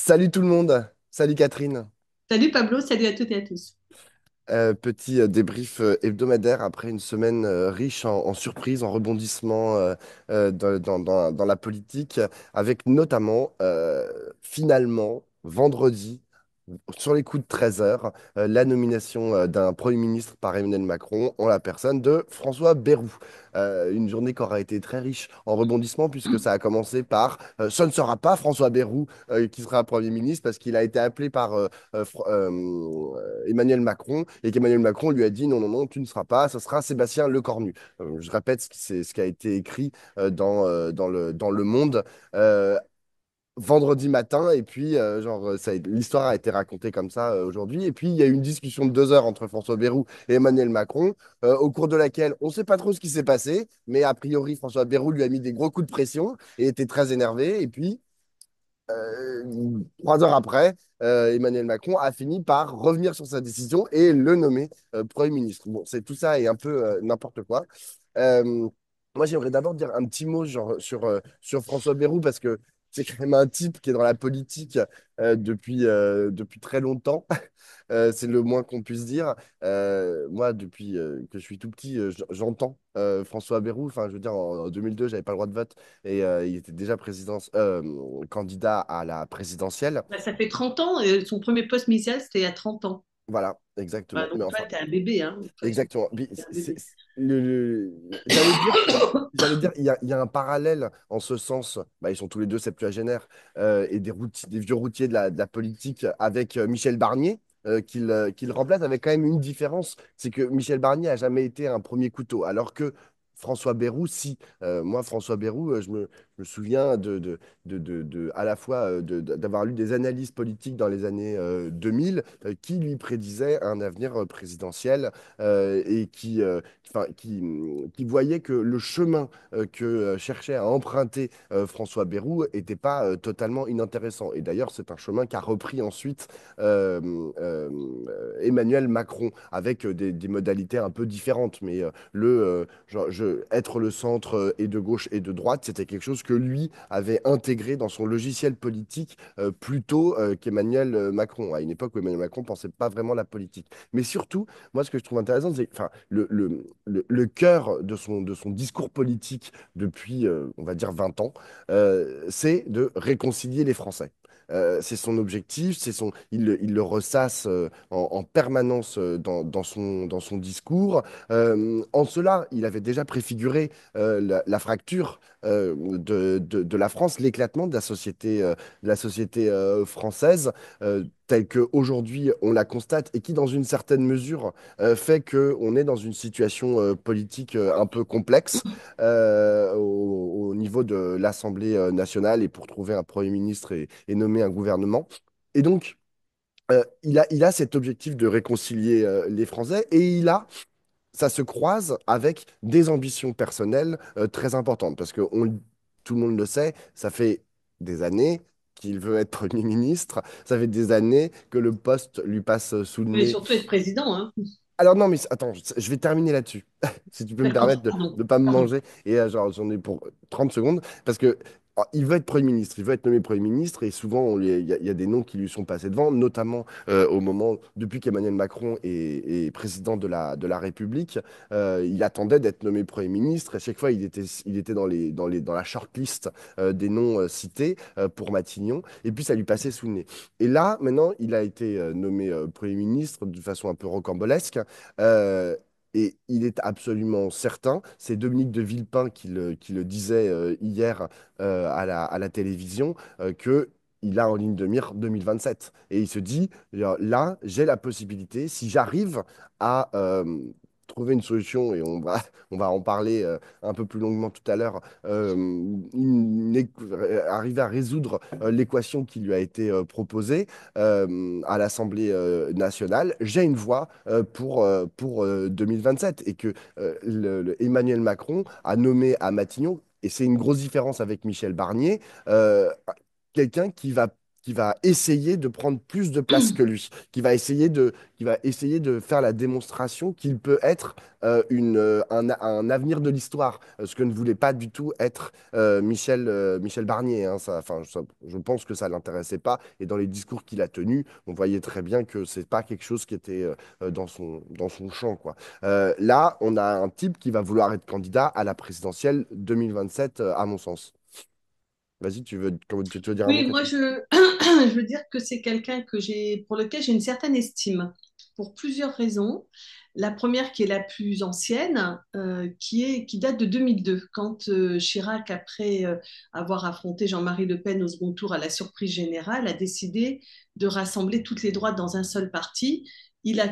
Salut tout le monde, salut Catherine. Salut Pablo, salut à toutes et à tous. Petit débrief hebdomadaire après une semaine riche en surprises, en rebondissements dans la politique, avec notamment finalement vendredi, sur les coups de 13 heures, la nomination d'un Premier ministre par Emmanuel Macron en la personne de François Bayrou. Une journée qui aura été très riche en rebondissements puisque ça a commencé par ce ne sera pas François Bayrou qui sera Premier ministre parce qu'il a été appelé par Emmanuel Macron et qu'Emmanuel Macron lui a dit non, non, non, tu ne seras pas, ce sera Sébastien Lecornu. Je répète ce qui a été écrit dans le Monde. Euh, Vendredi matin, et puis l'histoire a été racontée comme ça aujourd'hui. Et puis il y a eu une discussion de 2 heures entre François Bayrou et Emmanuel Macron, au cours de laquelle on ne sait pas trop ce qui s'est passé, mais a priori François Bayrou lui a mis des gros coups de pression et était très énervé. Et puis 3 heures après, Emmanuel Macron a fini par revenir sur sa décision et le nommer Premier ministre. Bon, c'est tout ça et un peu n'importe quoi. Euh, Moi, j'aimerais d'abord dire un petit mot sur François Bayrou parce que c'est quand même un type qui est dans la politique depuis très longtemps. C'est le moins qu'on puisse dire. Moi, depuis que je suis tout petit, j'entends François Bayrou. Enfin, je veux dire, en 2002, j'avais pas le droit de vote et il était déjà candidat à la présidentielle. Bah, ça fait 30 ans, son premier poste initial, c'était à 30 ans. Voilà, Bah, exactement. Mais donc toi, enfin, t'es un bébé, hein. De toute façon, exactement. Puis, t'es un bébé. j'allais dire, il y a un parallèle en ce sens. Bah, ils sont tous les deux septuagénaires et des vieux routiers de la politique avec Michel Barnier. Qu'il remplace avec quand même une différence, c'est que Michel Barnier a jamais été un premier couteau, alors que François Bayrou, si. Moi, François Bayrou, je me souviens à la fois d'avoir lu des analyses politiques dans les années 2000 qui lui prédisaient un avenir présidentiel et qui voyait que le chemin que cherchait à emprunter François Bayrou n'était pas totalement inintéressant. Et d'ailleurs, c'est un chemin qu'a repris ensuite euh, euh, Emmanuel Macron avec des modalités un peu différentes. Mais être le centre et de gauche et de droite, c'était quelque chose que lui avait intégré dans son logiciel politique plus tôt qu'Emmanuel Macron, à une époque où Emmanuel Macron ne pensait pas vraiment la politique. Mais surtout, moi, ce que je trouve intéressant, c'est enfin, le cœur de son discours politique depuis, on va dire, 20 ans, c'est de réconcilier les Français. C'est son objectif, il le ressasse en permanence dans son discours. En cela, il avait déjà préfiguré la fracture de la France, l'éclatement de la société française, telle qu'aujourd'hui on la constate et qui, dans une certaine mesure, fait qu'on est dans une situation politique un peu complexe au niveau de l'Assemblée nationale et pour trouver un Premier ministre et nommer un gouvernement. Et donc, il a cet objectif de réconcilier les Français et ça se croise avec des ambitions personnelles très importantes parce que tout le monde le sait, ça fait des années qu'il veut être Premier ministre, ça fait des années que le poste lui passe sous le Mais nez. surtout être président, hein. Alors non, mais attends, je vais terminer là-dessus, si tu peux me permettre D'accord, de pardon. ne pas me Pardon. manger. Et j'en ai pour 30 secondes, parce que il veut être Premier ministre, il veut être nommé Premier ministre, et souvent, il y a des noms qui lui sont passés devant, notamment au moment, depuis qu'Emmanuel Macron est président de la République, il attendait d'être nommé Premier ministre, et à chaque fois, il était dans la shortlist des noms cités pour Matignon, et puis ça lui passait sous le nez. Et là, maintenant, il a été nommé Premier ministre de façon un peu rocambolesque. Euh, et il est absolument certain, c'est Dominique de Villepin qui le disait hier à la télévision, que il a en ligne de mire 2027. Et il se dit, là, j'ai la possibilité, si j'arrive à trouver une solution, et on va en parler un peu plus longuement tout à l'heure, arriver à résoudre l'équation qui lui a été proposée à l'Assemblée nationale, j'ai une voix pour 2027 et que Emmanuel Macron a nommé à Matignon, et c'est une grosse différence avec Michel Barnier, quelqu'un qui va essayer de prendre plus de place que lui, qui va essayer de faire la démonstration qu'il peut être un avenir de l'histoire, ce que ne voulait pas du tout être Michel Barnier. Hein, je pense que ça ne l'intéressait pas. Et dans les discours qu'il a tenus, on voyait très bien que ce n'est pas quelque chose qui était dans son champ, quoi. Là, on a un type qui va vouloir être candidat à la présidentielle 2027, à mon sens. Vas-y, tu veux dire un mot, Oui, moi Catherine? je veux dire que c'est quelqu'un pour lequel j'ai une certaine estime pour plusieurs raisons. La première qui est la plus ancienne, qui date de 2002, quand Chirac, après avoir affronté Jean-Marie Le Pen au second tour à la surprise générale, a décidé de rassembler toutes les droites dans un seul parti. Il a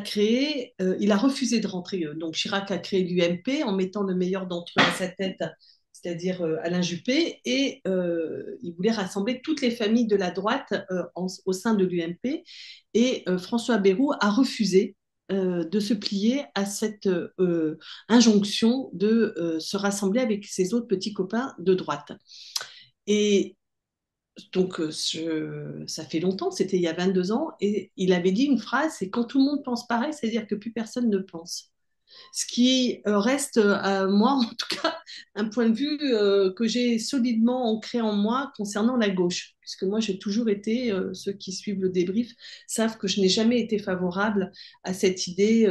refusé de rentrer. Donc Chirac a créé l'UMP en mettant le meilleur d'entre eux à sa tête, c'est-à-dire Alain Juppé, et il voulait rassembler toutes les familles de la droite au sein de l'UMP. Et François Bayrou a refusé de se plier à cette injonction de se rassembler avec ses autres petits copains de droite. Et donc, ça fait longtemps, c'était il y a 22 ans, et il avait dit une phrase, c'est quand tout le monde pense pareil, c'est-à-dire que plus personne ne pense. Ce qui reste, moi, en tout cas, un point de vue que j'ai solidement ancré en moi concernant la gauche. Puisque moi, j'ai toujours été, ceux qui suivent le débrief savent que je n'ai jamais été favorable à cette idée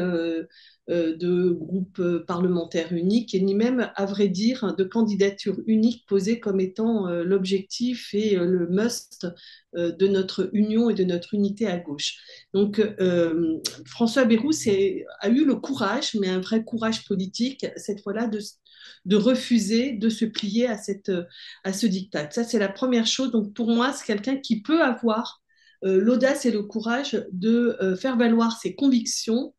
de groupe parlementaire unique, et ni même, à vrai dire, de candidature unique posée comme étant l'objectif et le must de notre union et de notre unité à gauche. Donc, François Bayrou a eu le courage, mais un vrai courage politique, cette fois-là, de refuser de se plier à ce diktat. Ça, c'est la première chose. Donc, pour moi, c'est quelqu'un qui peut avoir l'audace et le courage de faire valoir ses convictions,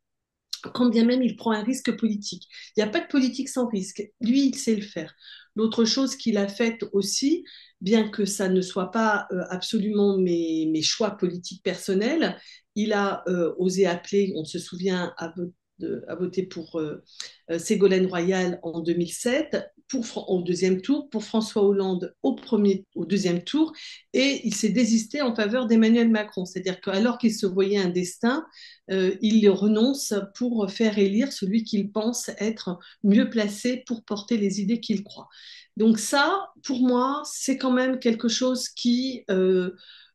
quand bien même il prend un risque politique. Il n'y a pas de politique sans risque. Lui, il sait le faire. L'autre chose qu'il a faite aussi, bien que ça ne soit pas absolument mes choix politiques personnels, il a osé appeler, on se souvient, à voter pour Ségolène Royal en 2007, au deuxième tour, pour François Hollande au deuxième tour, et il s'est désisté en faveur d'Emmanuel Macron. C'est-à-dire qu'alors qu'il se voyait un destin, il renonce pour faire élire celui qu'il pense être mieux placé pour porter les idées qu'il croit. Donc ça, pour moi, c'est quand même quelque chose qui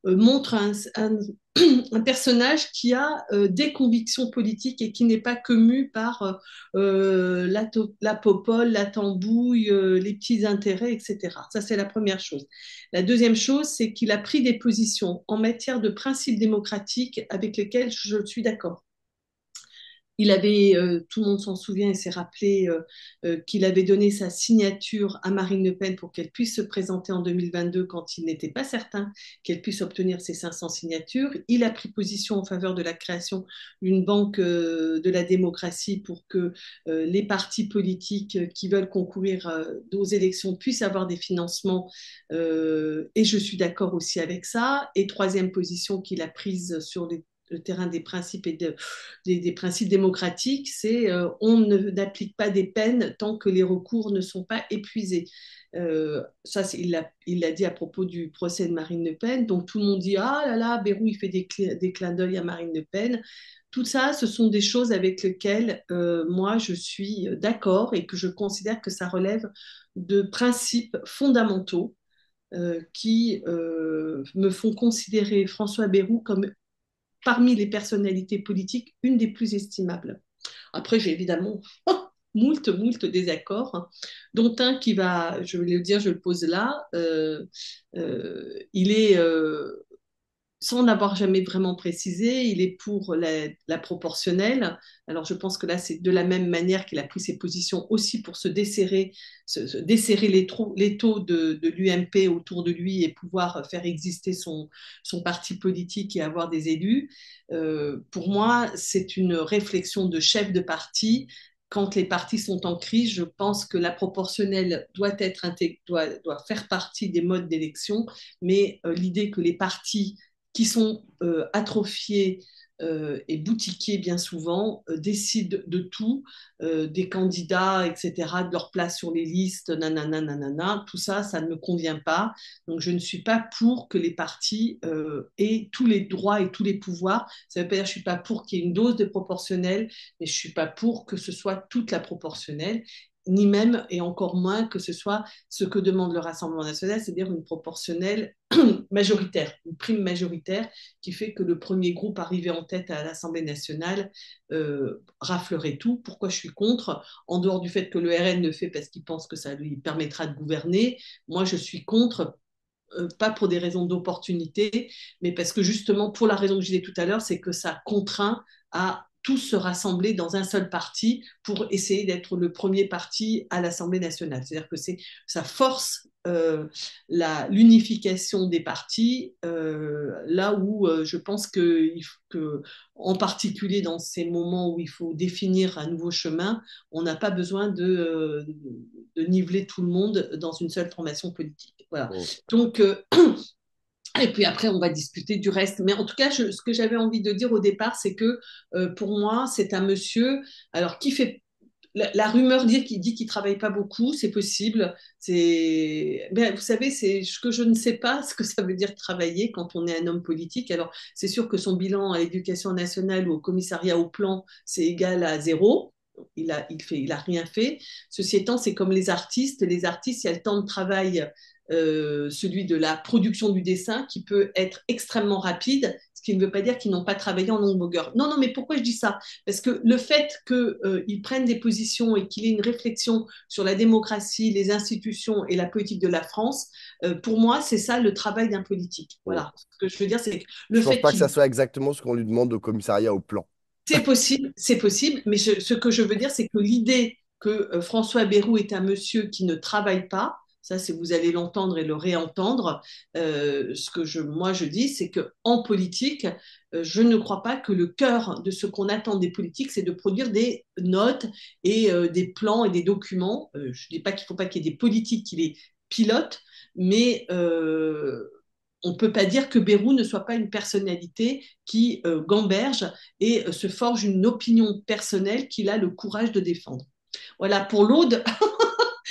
montre un personnage qui a des convictions politiques et qui n'est pas que mu par la popole, la tambouille, les petits intérêts, etc. Ça, c'est la première chose. La deuxième chose, c'est qu'il a pris des positions en matière de principes démocratiques avec lesquels je suis d'accord. Il avait, tout le monde s'en souvient et s'est rappelé qu'il avait donné sa signature à Marine Le Pen pour qu'elle puisse se présenter en 2022 quand il n'était pas certain qu'elle puisse obtenir ses 500 signatures. Il a pris position en faveur de la création d'une banque de la démocratie pour que les partis politiques qui veulent concourir aux élections puissent avoir des financements. Et je suis d'accord aussi avec ça. Et troisième position qu'il a prise sur le terrain des principes des principes démocratiques, c'est on n'applique pas des peines tant que les recours ne sont pas épuisés. Ça, il l'a dit à propos du procès de Marine Le Pen. Donc tout le monde dit ah là là, Bayrou il fait des clins d'œil à Marine Le Pen. Tout ça, ce sont des choses avec lesquelles moi je suis d'accord et que je considère que ça relève de principes fondamentaux qui me font considérer François Bayrou comme parmi les personnalités politiques, une des plus estimables. Après, j'ai évidemment moult désaccords, hein, dont un qui va, je vais le dire, je le pose là, il est sans n'avoir jamais vraiment précisé, il est pour la proportionnelle. Alors je pense que là, c'est de la même manière qu'il a pris ses positions aussi pour se desserrer les taux de l'UMP autour de lui et pouvoir faire exister son parti politique et avoir des élus. Pour moi, c'est une réflexion de chef de parti. Quand les partis sont en crise, je pense que la proportionnelle doit faire partie des modes d'élection, mais l'idée que les partis qui sont atrophiés et boutiquiers bien souvent décident de tout, des candidats, etc., de leur place sur les listes, nanana, nanana. Tout ça, ça ne me convient pas. Donc, je ne suis pas pour que les partis aient tous les droits et tous les pouvoirs. Ça ne veut pas dire que je ne suis pas pour qu'il y ait une dose de proportionnelle, mais je ne suis pas pour que ce soit toute la proportionnelle, ni même, et encore moins, que ce soit ce que demande le Rassemblement national, c'est-à-dire une proportionnelle majoritaire, une prime majoritaire qui fait que le premier groupe arrivé en tête à l'Assemblée nationale raflerait tout. Pourquoi je suis contre? En dehors du fait que le RN le fait parce qu'il pense que ça lui permettra de gouverner, moi je suis contre pas pour des raisons d'opportunité, mais parce que justement, pour la raison que je disais tout à l'heure, c'est que ça contraint à tous se rassembler dans un seul parti pour essayer d'être le premier parti à l'Assemblée nationale. C'est-à-dire que ça force l'unification des partis, là où je pense que, en particulier dans ces moments où il faut définir un nouveau chemin, on n'a pas besoin de niveler tout le monde dans une seule formation politique. Voilà. Mm. Donc, et puis après, on va discuter du reste. Mais en tout cas, ce que j'avais envie de dire au départ, c'est que pour moi, c'est un monsieur, alors qui fait la rumeur dit qu'il travaille pas beaucoup, c'est possible. Ben, vous savez, c'est ce que je ne sais pas ce que ça veut dire travailler quand on est un homme politique. Alors, c'est sûr que son bilan à l'éducation nationale ou au commissariat au plan, c'est égal à zéro. Il a rien fait. Ceci étant, c'est comme les artistes. Les artistes, il y a le temps de travail, celui de la production du dessin, qui peut être extrêmement rapide, ce qui ne veut pas dire qu'ils n'ont pas travaillé en longue longueur. Non, non, mais pourquoi je dis ça? Parce que le fait qu'ils prennent des positions et qu'il y ait une réflexion sur la démocratie, les institutions et la politique de la France, pour moi, c'est ça le travail d'un politique. Mm. Voilà. Ce que je veux dire, c'est que le Je pense fait pas que ça qu'il soit exactement ce qu'on lui demande au commissariat au plan. c'est possible, mais ce que je veux dire, c'est que l'idée que François Bayrou est un monsieur qui ne travaille pas, ça, c'est vous allez l'entendre et le réentendre. Ce que moi je dis, c'est que en politique, je ne crois pas que le cœur de ce qu'on attend des politiques, c'est de produire des notes et des plans et des documents. Je ne dis pas qu'il ne faut pas qu'il y ait des politiques qui les pilotent, mais on ne peut pas dire que Bayrou ne soit pas une personnalité qui gamberge et se forge une opinion personnelle qu'il a le courage de défendre. Voilà, pour l'Aude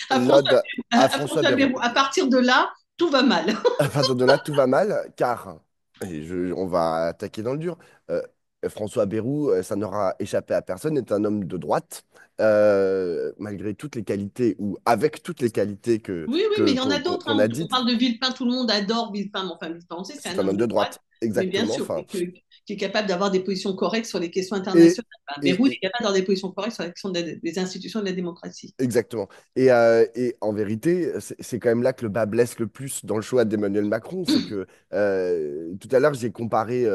à François, L'ode à à François François Bayrou. Bayrou. À partir de là, tout va mal. À partir de là, tout va mal, car, et on va attaquer dans le dur, François Bayrou, ça n'aura échappé à personne, est un homme de droite, malgré toutes les qualités, ou avec toutes les qualités Oui, oui, mais il y en a d'autres, qu'on hein. a On dites, parle de Villepin, tout le monde adore Villepin, mais enfin, Villepin, on sait, c'est c'est un un homme homme de de droite, droite, mais bien exactement. sûr, Enfin, qui est capable d'avoir des positions correctes sur les questions et, internationales. Enfin, Bayrou, il est et, capable d'avoir des positions correctes sur la question des institutions et de la démocratie. Exactement. Et en vérité, c'est quand même là que le bas blesse le plus dans le choix d'Emmanuel Macron. C'est que tout à l'heure, j'ai comparé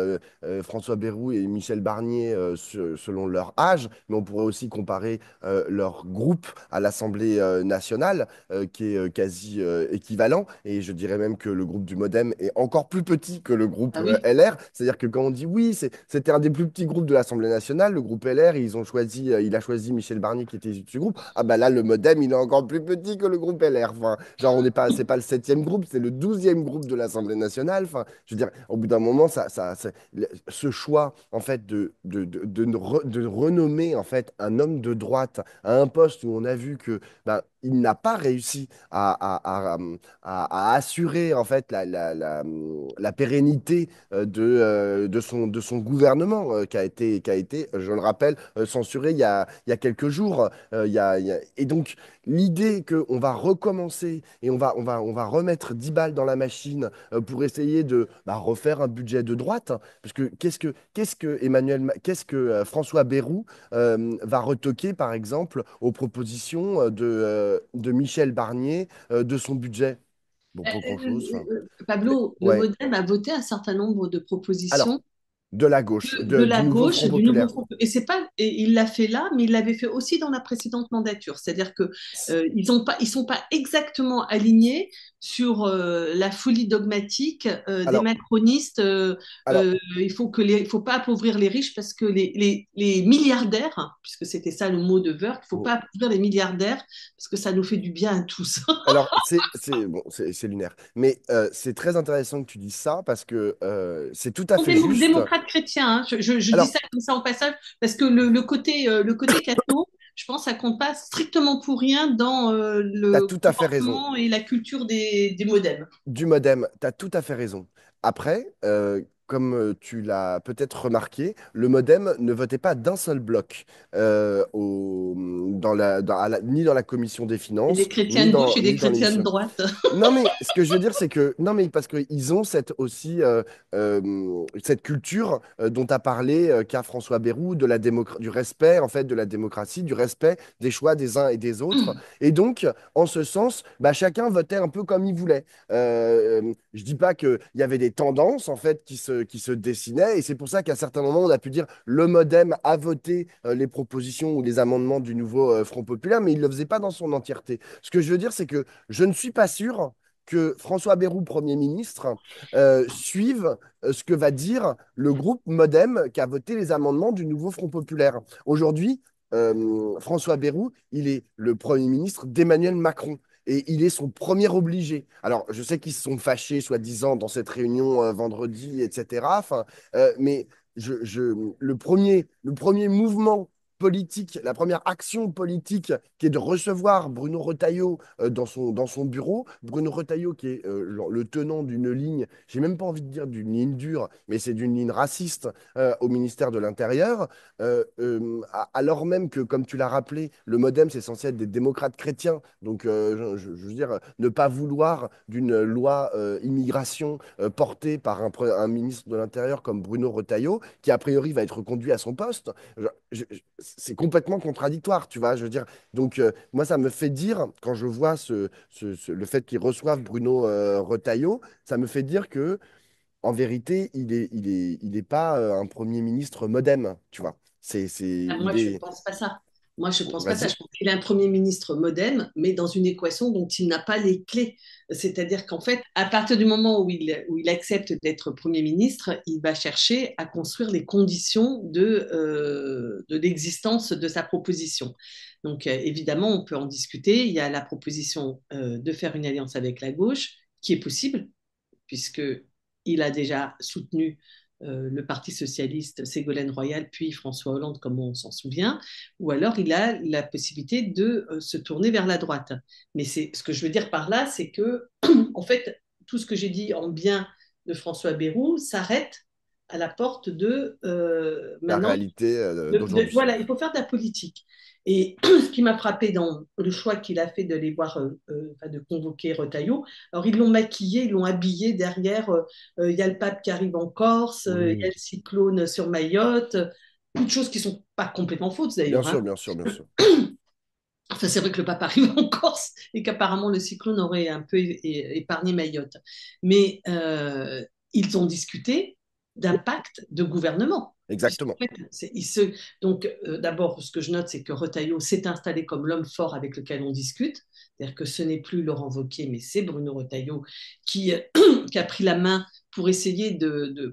François Bayrou et Michel Barnier selon leur âge, mais on pourrait aussi comparer leur groupe à l'Assemblée nationale, qui est quasi équivalent. Et je dirais même que le groupe du Modem est encore plus petit que le groupe Ah oui. LR. C'est-à-dire que quand on dit oui, c'était un des plus petits groupes de l'Assemblée nationale, le groupe LR, il a choisi Michel Barnier qui était issu de ce groupe. Ah bah là, le Modem, il est encore plus petit que le groupe LR. Enfin, genre, c'est pas le septième groupe, c'est le 12e groupe de l'Assemblée nationale. Enfin, je veux dire, au bout d'un moment, ce choix, en fait, de renommer, en fait, un homme de droite à un poste où on a vu que, ben, il n'a pas réussi à assurer, en fait, la pérennité de son gouvernement, qui a été, je le rappelle, censuré il y a quelques jours. Et donc, l'idée qu'on va recommencer et on va remettre 10 balles dans la machine pour essayer de refaire un budget de droite, hein, parce que qu'est-ce que François Bayrou va retoquer, par exemple, aux propositions de Michel Barnier de son budget? Bon, pas grand-chose. Enfin, Pablo, le ouais. Modem a voté un certain nombre de Alors, propositions de la gauche, de du la nouveau gauche, Front du nouveau Populaire. Front. Et c'est pas, et il l'a fait là, mais il l'avait fait aussi dans la précédente mandature. C'est-à-dire que ils sont pas exactement alignés sur la folie dogmatique des Alors, macronistes. alors, Il faut pas appauvrir les riches parce que les milliardaires, hein, puisque c'était ça le mot de Wörth, il faut pas appauvrir les milliardaires parce que ça nous fait du bien à tous. Alors, bon, c'est lunaire. Mais c'est très intéressant que tu dises ça parce que c'est tout à On fait juste. démocrates chrétiens, hein. Je dis Alors, ça comme ça en passage, parce que le côté catho, je pense, ça compte pas strictement pour rien dans tu as le tout à fait raison. comportement et la culture des modems. Du modem, tu as tout à fait raison. Après, comme tu l'as peut-être remarqué, le modem ne votait pas d'un seul bloc ni dans la commission des Et les finances, chrétiens de gauche et les ni dans chrétiens de l'émission. droite. Non, mais ce que je veux dire, c'est que, non, mais parce qu'ils ont cette culture dont a parlé qu'a François Bayrou, du respect, en fait, de la démocratie, du respect des choix des uns et des autres. Et donc, en ce sens, bah, chacun votait un peu comme il voulait. Je dis pas qu'il y avait des tendances, en fait, qui se dessinaient, et c'est pour ça qu'à certains moments, on a pu dire le MoDem a voté les propositions ou les amendements du nouveau Front populaire, mais il ne le faisait pas dans son entièreté. Ce que je veux dire, c'est que je ne suis pas sûr que François Bayrou, Premier ministre, suive ce que va dire le groupe MoDem qui a voté les amendements du nouveau Front populaire. Aujourd'hui, François Bayrou, il est le Premier ministre d'Emmanuel Macron. Et il est son premier obligé. Alors, je sais qu'ils se sont fâchés, soi-disant, dans cette réunion vendredi, etc. Enfin, mais le premier mouvement politique, la première action politique qui est de recevoir Bruno Retailleau dans son bureau. Bruno Retailleau qui est genre, le tenant d'une ligne, j'ai même pas envie de dire d'une ligne dure, mais c'est d'une ligne raciste au ministère de l'Intérieur, alors même que, comme tu l'as rappelé, le MoDem, c'est censé être des démocrates chrétiens. Donc, je veux dire, ne pas vouloir d'une loi immigration portée par un ministre de l'Intérieur comme Bruno Retailleau, qui a priori va être conduit à son poste, c'est complètement contradictoire, tu vois, je veux dire. Donc, moi, ça me fait dire, quand je vois le fait qu'ils reçoivent Bruno Retailleau, ça me fait dire que, en vérité, il est pas un Premier ministre modem, tu vois. Ah, moi, Il je ne est. pense pas ça. Moi, je ne pense pas ça. Vas-y. Je pense qu'il est un Premier ministre modem, mais dans une équation dont il n'a pas les clés. C'est-à-dire qu'en fait, à partir du moment où il accepte d'être Premier ministre, il va chercher à construire les conditions de l'existence de sa proposition. Donc, évidemment, on peut en discuter. Il y a la proposition de faire une alliance avec la gauche, qui est possible, puisqu'il a déjà soutenu le Parti socialiste, Ségolène Royal, puis François Hollande, comme on s'en souvient, ou alors il a la possibilité de se tourner vers la droite. Mais ce que je veux dire par là, c'est que, en fait, tout ce que j'ai dit en bien de François Bayrou s'arrête à la porte de La maintenant réalité d'aujourd'hui. voilà, il faut faire de la politique. Et ce qui m'a frappé dans le choix qu'il a fait de les voir, enfin, de convoquer Retailleau, alors ils l'ont maquillé, ils l'ont habillé derrière. Il y a le pape qui arrive en Corse, il y a Oui. le cyclone sur Mayotte, toutes choses qui sont pas complètement fausses Bien d'ailleurs, hein. sûr, bien sûr, bien sûr. Enfin, c'est vrai que le pape arrive en Corse et qu'apparemment le cyclone aurait un peu épargné Mayotte. Mais ils ont discuté d'un pacte de gouvernement. Puisqu'en Exactement. fait, donc, d'abord, ce que je note, c'est que Retailleau s'est installé comme l'homme fort avec lequel on discute. C'est-à-dire que ce n'est plus Laurent Wauquiez, mais c'est Bruno Retailleau qui, qui a pris la main pour essayer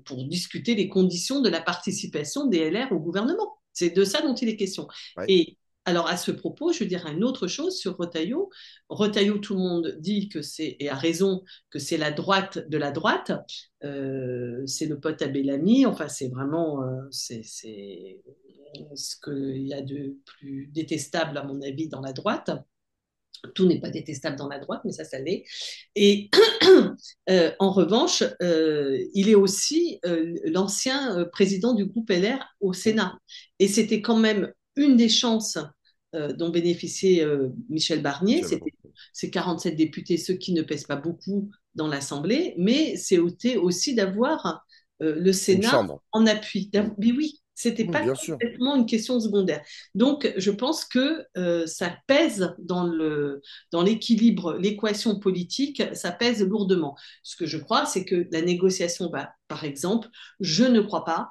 pour discuter les conditions de la participation des LR au gouvernement. C'est de ça dont il est question. Ouais. Et alors, à ce propos, je veux dire une autre chose sur Retailleau. Retailleau, tout le monde dit que c'est, et a raison, que c'est la droite de la droite. C'est le pote à Bellamy. Enfin, c'est vraiment c'est ce qu'il y a de plus détestable, à mon avis, dans la droite. Tout n'est pas détestable dans la droite, mais ça l'est. Et en revanche, il est aussi l'ancien président du groupe LR au Sénat. Et c'était quand même une des chances dont bénéficiait Michel Barnier, Michel c'était Blanc. ces 47 députés, ceux qui ne pèsent pas beaucoup dans l'Assemblée, mais c'était aussi d'avoir le Une Sénat chambre. en appui. Mm. Mais oui, c'était Mm, pas bien sûr. complètement une question secondaire. Donc, je pense que ça pèse dans l'équilibre, l'équation politique, ça pèse lourdement. Ce que je crois, c'est que la négociation va, par exemple, je ne crois pas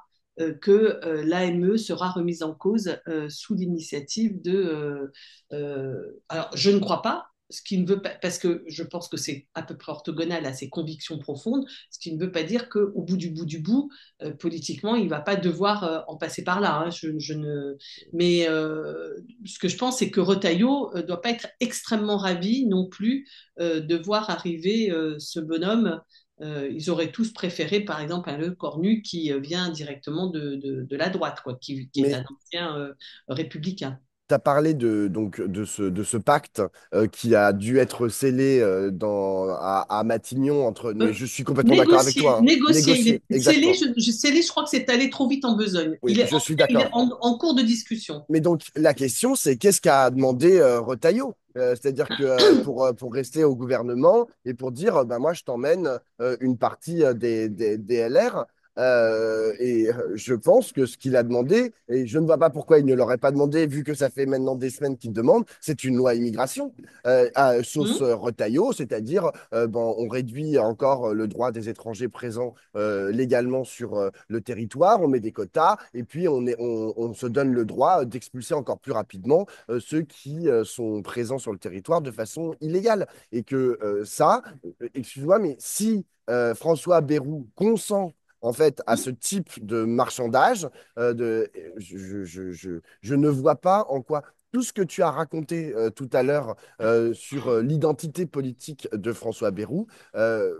que l'AME sera remise en cause sous l'initiative alors, je ne crois pas, ce qui ne veut pas, parce que je pense que c'est à peu près orthogonal à ses convictions profondes, ce qui ne veut pas dire qu'au bout du bout, politiquement, il ne va pas devoir en passer par là, hein. Mais ce que je pense, c'est que Retailleau ne doit pas être extrêmement ravi non plus de voir arriver ce bonhomme Ils auraient tous préféré, par exemple, un Le Cornu qui vient directement de la droite, quoi, qui est Mais un ancien républicain. tu as parlé de ce pacte qui a dû être scellé à Matignon entre. Mais Euh, je suis complètement d'accord avec Négocier, toi, hein. négocier. Négocier, Scellé, exactement. scellé, je crois que c'est allé trop vite en besogne. Oui, je suis d'accord. En cours de discussion. Mais donc, la question, c'est qu'est-ce qu'a demandé Retailleau? C'est-à-dire que pour rester au gouvernement et pour dire, bah, moi, je t'emmène une partie des LR. Et je pense que ce qu'il a demandé, et je ne vois pas pourquoi il ne l'aurait pas demandé, vu que ça fait maintenant des semaines qu'il demande, c'est une loi immigration, sauce Hmm. Retailleau, c'est-à-dire bon, on réduit encore le droit des étrangers présents légalement sur le territoire, on met des quotas, et puis on se donne le droit d'expulser encore plus rapidement ceux qui sont présents sur le territoire de façon illégale. Et que excuse-moi, mais si François Bayrou consent en fait, à ce type de marchandage, je ne vois pas en quoi tout ce que tu as raconté tout à l'heure sur l'identité politique de François Bayrou ben,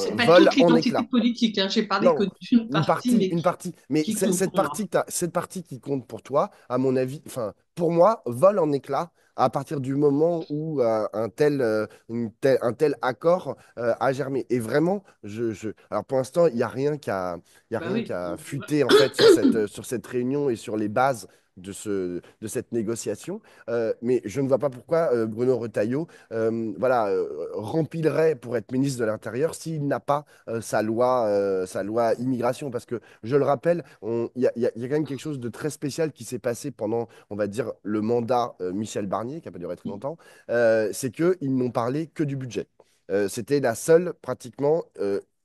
C'est pas vole toute en l'identité éclats. politique, hein. J'ai parlé que Non, d'une une partie, partie, mais une partie. Mais qui compte cette pour moi. partie, cette partie qui compte pour toi, à mon avis, enfin, pour moi, vole en éclats à partir du moment où un tel accord a germé. Et vraiment, alors pour l'instant, il y a Bah rien qui oui. a fuité en fait sur cette réunion et sur les bases de cette négociation. Mais je ne vois pas pourquoi Bruno Retailleau voilà, rempilerait pour être ministre de l'Intérieur s'il n'a pas sa loi immigration. Parce que, je le rappelle, il y a quand même quelque chose de très spécial qui s'est passé pendant, on va dire, le mandat Michel Barnier, qui n'a pas duré très longtemps. C'est qu'ils n'ont parlé que du budget. C'était la seule, pratiquement,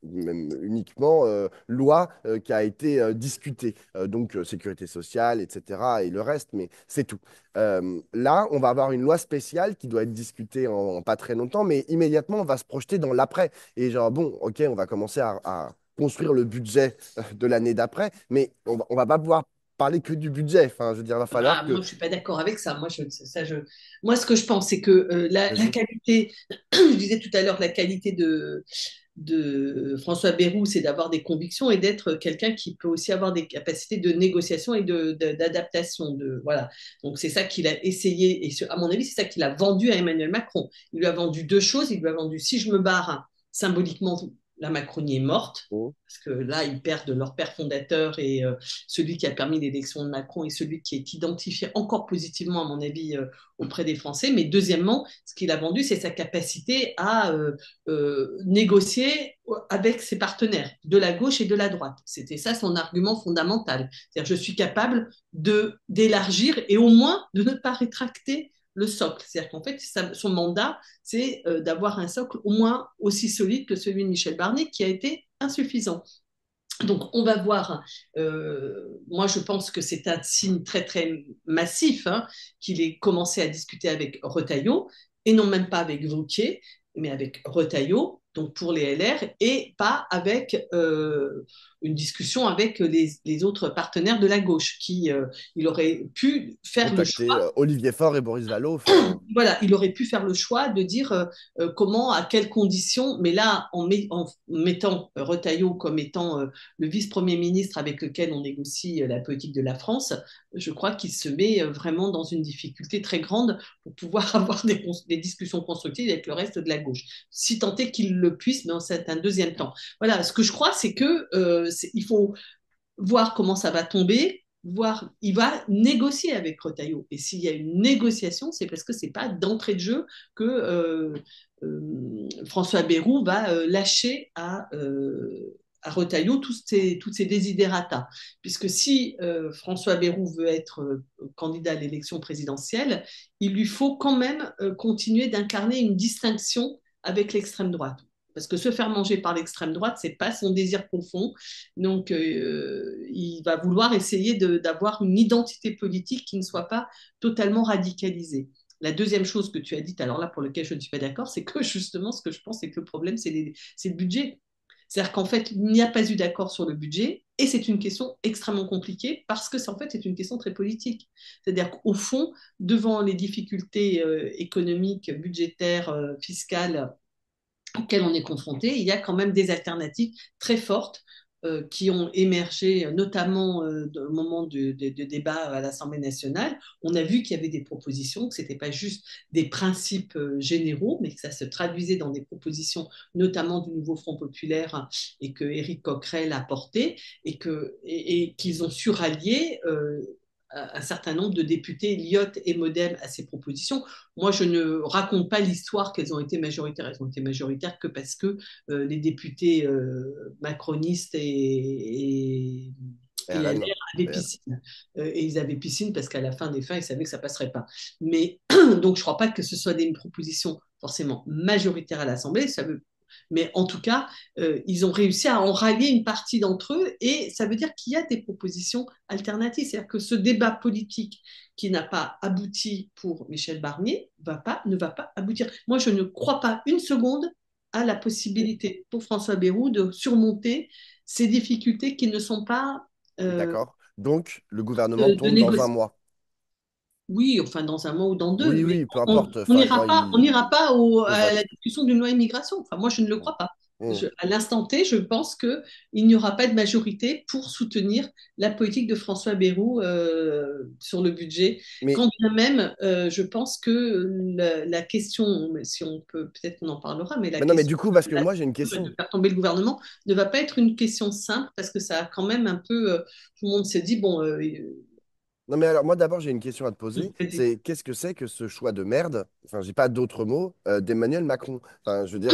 même uniquement, loi qui a été discutée. Donc, sécurité sociale, etc. et le reste, mais c'est tout. Là, on va avoir une loi spéciale qui doit être discutée en pas très longtemps, mais immédiatement, on va se projeter dans l'après. Et genre, bon, ok, on va commencer à construire le budget de l'année d'après, mais on va pas pouvoir parler que du budget. Enfin, je veux dire, il va falloir Ah, que. moi, je suis pas d'accord avec ça. Moi, ce que je pense, c'est que la Vas-y. qualité, je disais tout à l'heure, la qualité de François Bayrou, c'est d'avoir des convictions et d'être quelqu'un qui peut aussi avoir des capacités de négociation et d'adaptation. Voilà. Donc, c'est ça qu'il a essayé, et à mon avis, c'est ça qu'il a vendu à Emmanuel Macron. Il lui a vendu deux choses. Il lui a vendu, si je me barre, symboliquement, la Macronie est morte. Oh, Parce que là, ils perdent leur père fondateur et celui qui a permis l'élection de Macron et celui qui est identifié encore positivement, à mon avis, auprès des Français. Mais deuxièmement, ce qu'il a vendu, c'est sa capacité à négocier avec ses partenaires, de la gauche et de la droite. C'était ça son argument fondamental. C'est-à-dire, je suis capable d'élargir et au moins de ne pas rétracter le socle. C'est-à-dire qu'en fait, son mandat, c'est d'avoir un socle au moins aussi solide que celui de Michel Barnier, qui a été insuffisant. Donc, on va voir. Moi, je pense que c'est un signe très, très massif hein, qu'il ait commencé à discuter avec Retailleau, et non même pas avec Wauquiez, mais avec Retailleau, donc pour les LR, et pas avec une discussion avec les autres partenaires de la gauche, il aurait pu faire le contacter choix Olivier Faure et Boris Vallaud. Enfin, voilà, il aurait pu faire le choix de dire comment, à quelles conditions, mais là, en mettant Retailleau comme étant le vice-premier ministre avec lequel on négocie la politique de la France, je crois qu'il se met vraiment dans une difficulté très grande pour pouvoir avoir des discussions constructives avec le reste de la gauche. Si tant est qu'il le puisse, mais c'est un deuxième temps. Voilà, ce que je crois, c'est que il faut voir comment ça va tomber, voir, il va négocier avec Retailleau. Et s'il y a une négociation, c'est parce que c'est pas d'entrée de jeu que François Bayrou va lâcher à Retailleau toutes ses desiderata. Puisque si François Bayrou veut être candidat à l'élection présidentielle, il lui faut quand même continuer d'incarner une distinction avec l'extrême droite. Parce que se faire manger par l'extrême droite, c'est pas son désir profond. Donc, il va vouloir essayer d'avoir une identité politique qui ne soit pas totalement radicalisée. La deuxième chose que tu as dite, alors là, pour lequel je ne suis pas d'accord, c'est que justement, ce que je pense, c'est que le problème, c'est le budget. C'est-à-dire qu'en fait, il n'y a pas eu d'accord sur le budget et c'est une question extrêmement compliquée parce que en fait, c'est une question très politique. C'est-à-dire qu'au fond, devant les difficultés économiques, budgétaires, fiscales auxquelles on est confronté, il y a quand même des alternatives très fortes qui ont émergé, notamment au moment de débat à l'Assemblée nationale. On a vu qu'il y avait des propositions, que ce n'était pas juste des principes généraux, mais que ça se traduisait dans des propositions, notamment du nouveau Front populaire et que Éric Coquerel a porté, et qu'ils ont su rallier un certain nombre de députés Lyotte et Modem à ces propositions. Moi, je ne raconte pas l'histoire qu'elles ont été majoritaires. Elles ont été majoritaires que parce que les députés macronistes et LR RN. avaient RN. piscine. Et ils avaient piscine parce qu'à la fin des fins, ils savaient que ça ne passerait pas. Mais donc, je ne crois pas que ce soit des propositions forcément majoritaires à l'Assemblée. Ça veut mais en tout cas, ils ont réussi à en rallier une partie d'entre eux et ça veut dire qu'il y a des propositions alternatives. C'est-à-dire que ce débat politique qui n'a pas abouti pour Michel Barnier ne va pas aboutir. Moi, je ne crois pas une seconde à la possibilité pour François Bayrou de surmonter ces difficultés qui ne sont pas D'accord. Donc, le gouvernement de tombe dans un négocier. mois. Oui, enfin dans un mois ou dans deux, Oui, mais oui, peu importe. on Enfin, quand n'ira pas, on il, n'ira pas au à la vote. discussion d'une loi immigration. Enfin, moi, je ne le Mm. crois pas. Mm. À l'instant T, je pense qu'il n'y aura pas de majorité pour soutenir la politique de François Bayrou sur le budget. Mais Quand bien même, je pense que la question, si on peut, peut-être qu'on en parlera, mais la non, mais question du coup, parce que de moi, j'ai une de question. faire tomber le gouvernement ne va pas être une question simple parce que ça a quand même un peu, tout le monde se dit, bon, Non, mais alors, moi, d'abord, j'ai une question à te poser. vas-y. C'est qu'est-ce que c'est que ce choix de merde, enfin, j'ai pas d'autres mots, d'Emmanuel Macron? Enfin, je veux dire,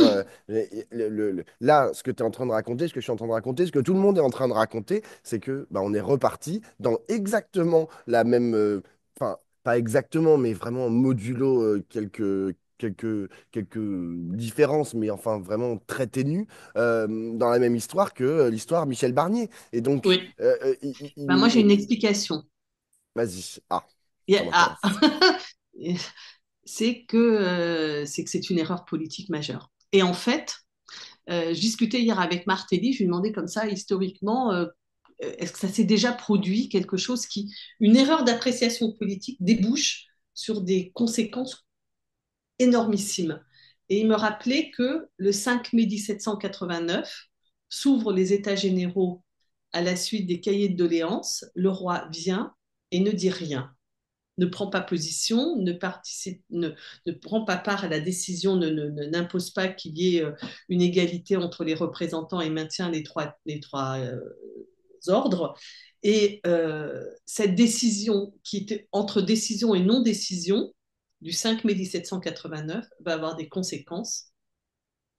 là, ce que tu es en train de raconter, ce que je suis en train de raconter, ce que tout le monde est en train de raconter, c'est que bah, on est reparti dans exactement la même. Enfin, pas exactement, mais vraiment modulo quelques différences, mais enfin, vraiment très ténues, dans la même histoire que l'histoire Michel Barnier. Et donc, Oui. Ben, moi, j'ai une explication. vas-y. Ah, ça Ah, m'intéresse. c'est que c'est une erreur politique majeure. Et en fait, je discutais hier avec Martelly, je lui demandais comme ça, historiquement, est-ce que ça s'est déjà produit quelque chose une erreur d'appréciation politique débouche sur des conséquences énormissimes. Et il me rappelait que le 5 mai 1789 s'ouvrent les États généraux à la suite des cahiers de doléances. Le roi vient et ne dit rien, ne prend pas position, ne prend pas part à la décision, n'impose pas qu'il y ait une égalité entre les représentants et maintient les trois ordres. Et cette décision, qui était entre décision et non-décision, du 5 mai 1789, va avoir des conséquences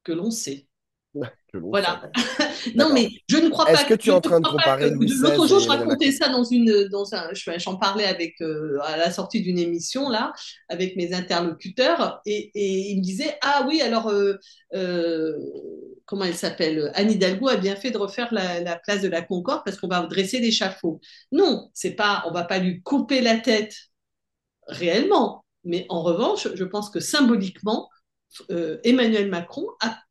que l'on sait. Que l'on sait. Voilà. Non, D'accord. mais je ne crois Est-ce pas que que, tu je es en ne train de crois pas que comparer Louis l'autre XVI jour et je Emmanuel racontais Macron? ça j'en parlais avec à la sortie d'une émission là avec mes interlocuteurs et ils me disaient ah oui alors euh, comment elle s'appelle Anne Hidalgo a bien fait de refaire la place de la Concorde parce qu'on va dresser l'échafaud. Non, c'est pas on va pas lui couper la tête réellement, mais en revanche je pense que symboliquement Emmanuel Macron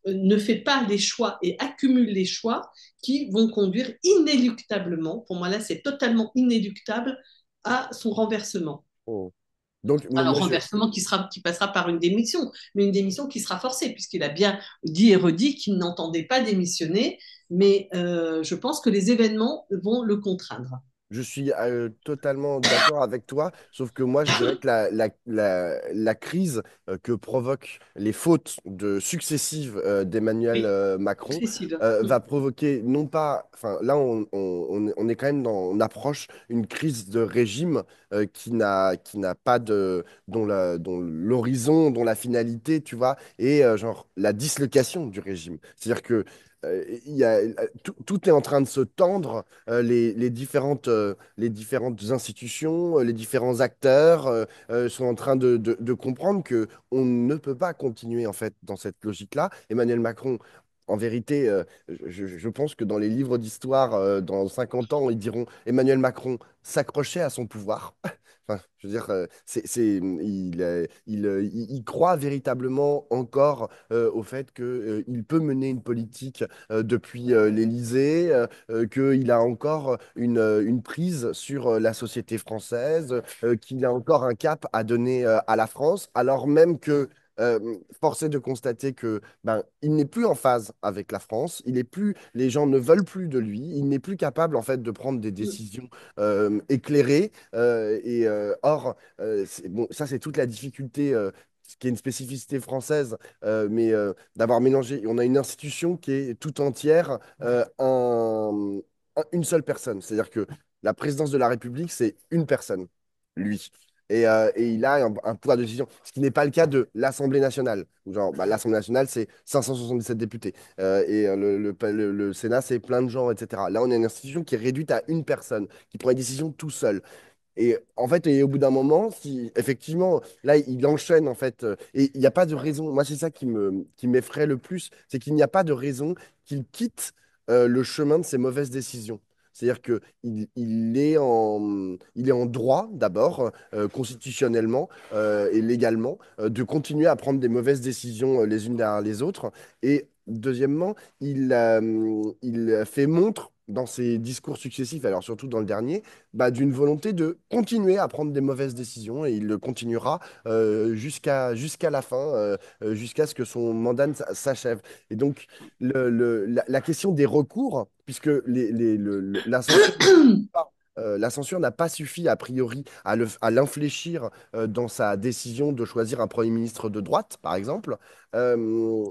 ne fait pas les choix et accumule les choix qui vont conduire inéluctablement, pour moi là c'est totalement inéluctable, à son renversement. Oh. Donc, Alors moi, renversement qui passera par une démission, mais une démission qui sera forcée, puisqu'il a bien dit et redit qu'il n'entendait pas démissionner, mais je pense que les événements vont le contraindre. je suis totalement d'accord avec toi, sauf que moi, je dirais que la crise que provoquent les fautes successives d'Emmanuel Oui, Macron excessive. va provoquer, non pas, enfin là, on est quand même on approche une crise de régime qui n'a pas dont l'horizon, dont la finalité, tu vois, est genre la dislocation du régime. C'est-à-dire que tout est en train de se tendre, les différentes institutions, les différents acteurs sont en train de comprendre que on ne peut pas continuer en fait dans cette logique-là. Emmanuel Macron, en vérité, je pense que dans les livres d'histoire, dans 50 ans, ils diront Emmanuel Macron s'accrochait à son pouvoir. Enfin, je veux dire, il croit véritablement encore au fait qu'il peut mener une politique depuis l'Élysée, qu'il a encore une prise sur la société française, qu'il a encore un cap à donner à la France, alors même que force est de constater que ben, il n'est plus en phase avec la France, les gens ne veulent plus de lui, il n'est plus capable en fait de prendre des décisions éclairées. Or, bon, ça c'est toute la difficulté. Ce qui est une spécificité française, d'avoir mélangé. On a une institution qui est tout entière une seule personne. C'est-à-dire que la présidence de la République, c'est une personne, lui. Et il a un pouvoir de décision, ce qui n'est pas le cas de l'Assemblée nationale. Où genre, bah, l'Assemblée nationale, c'est 577 députés. Le Sénat, c'est plein de gens, etc. Là, on a une institution qui est réduite à une personne, qui prend une décision tout seul. Et en fait, et au bout d'un moment, si effectivement, là, il enchaîne en fait, et il n'y a pas de raison. Moi, c'est ça qui m'effraie le plus, c'est qu'il n'y a pas de raison qu'il quitte le chemin de ses mauvaises décisions. C'est-à-dire que il est en droit, d'abord, constitutionnellement et légalement, de continuer à prendre des mauvaises décisions les unes derrière les autres. Et deuxièmement, il fait montre dans ses discours successifs, alors surtout dans le dernier, bah, d'une volonté de continuer à prendre des mauvaises décisions et il le continuera jusqu'à la fin, jusqu'à ce que son mandat s'achève. Et donc, la question des recours, puisque la censure la censure n'a pas suffi, a priori, à l'infléchir dans sa décision de choisir un Premier ministre de droite, par exemple. Euh,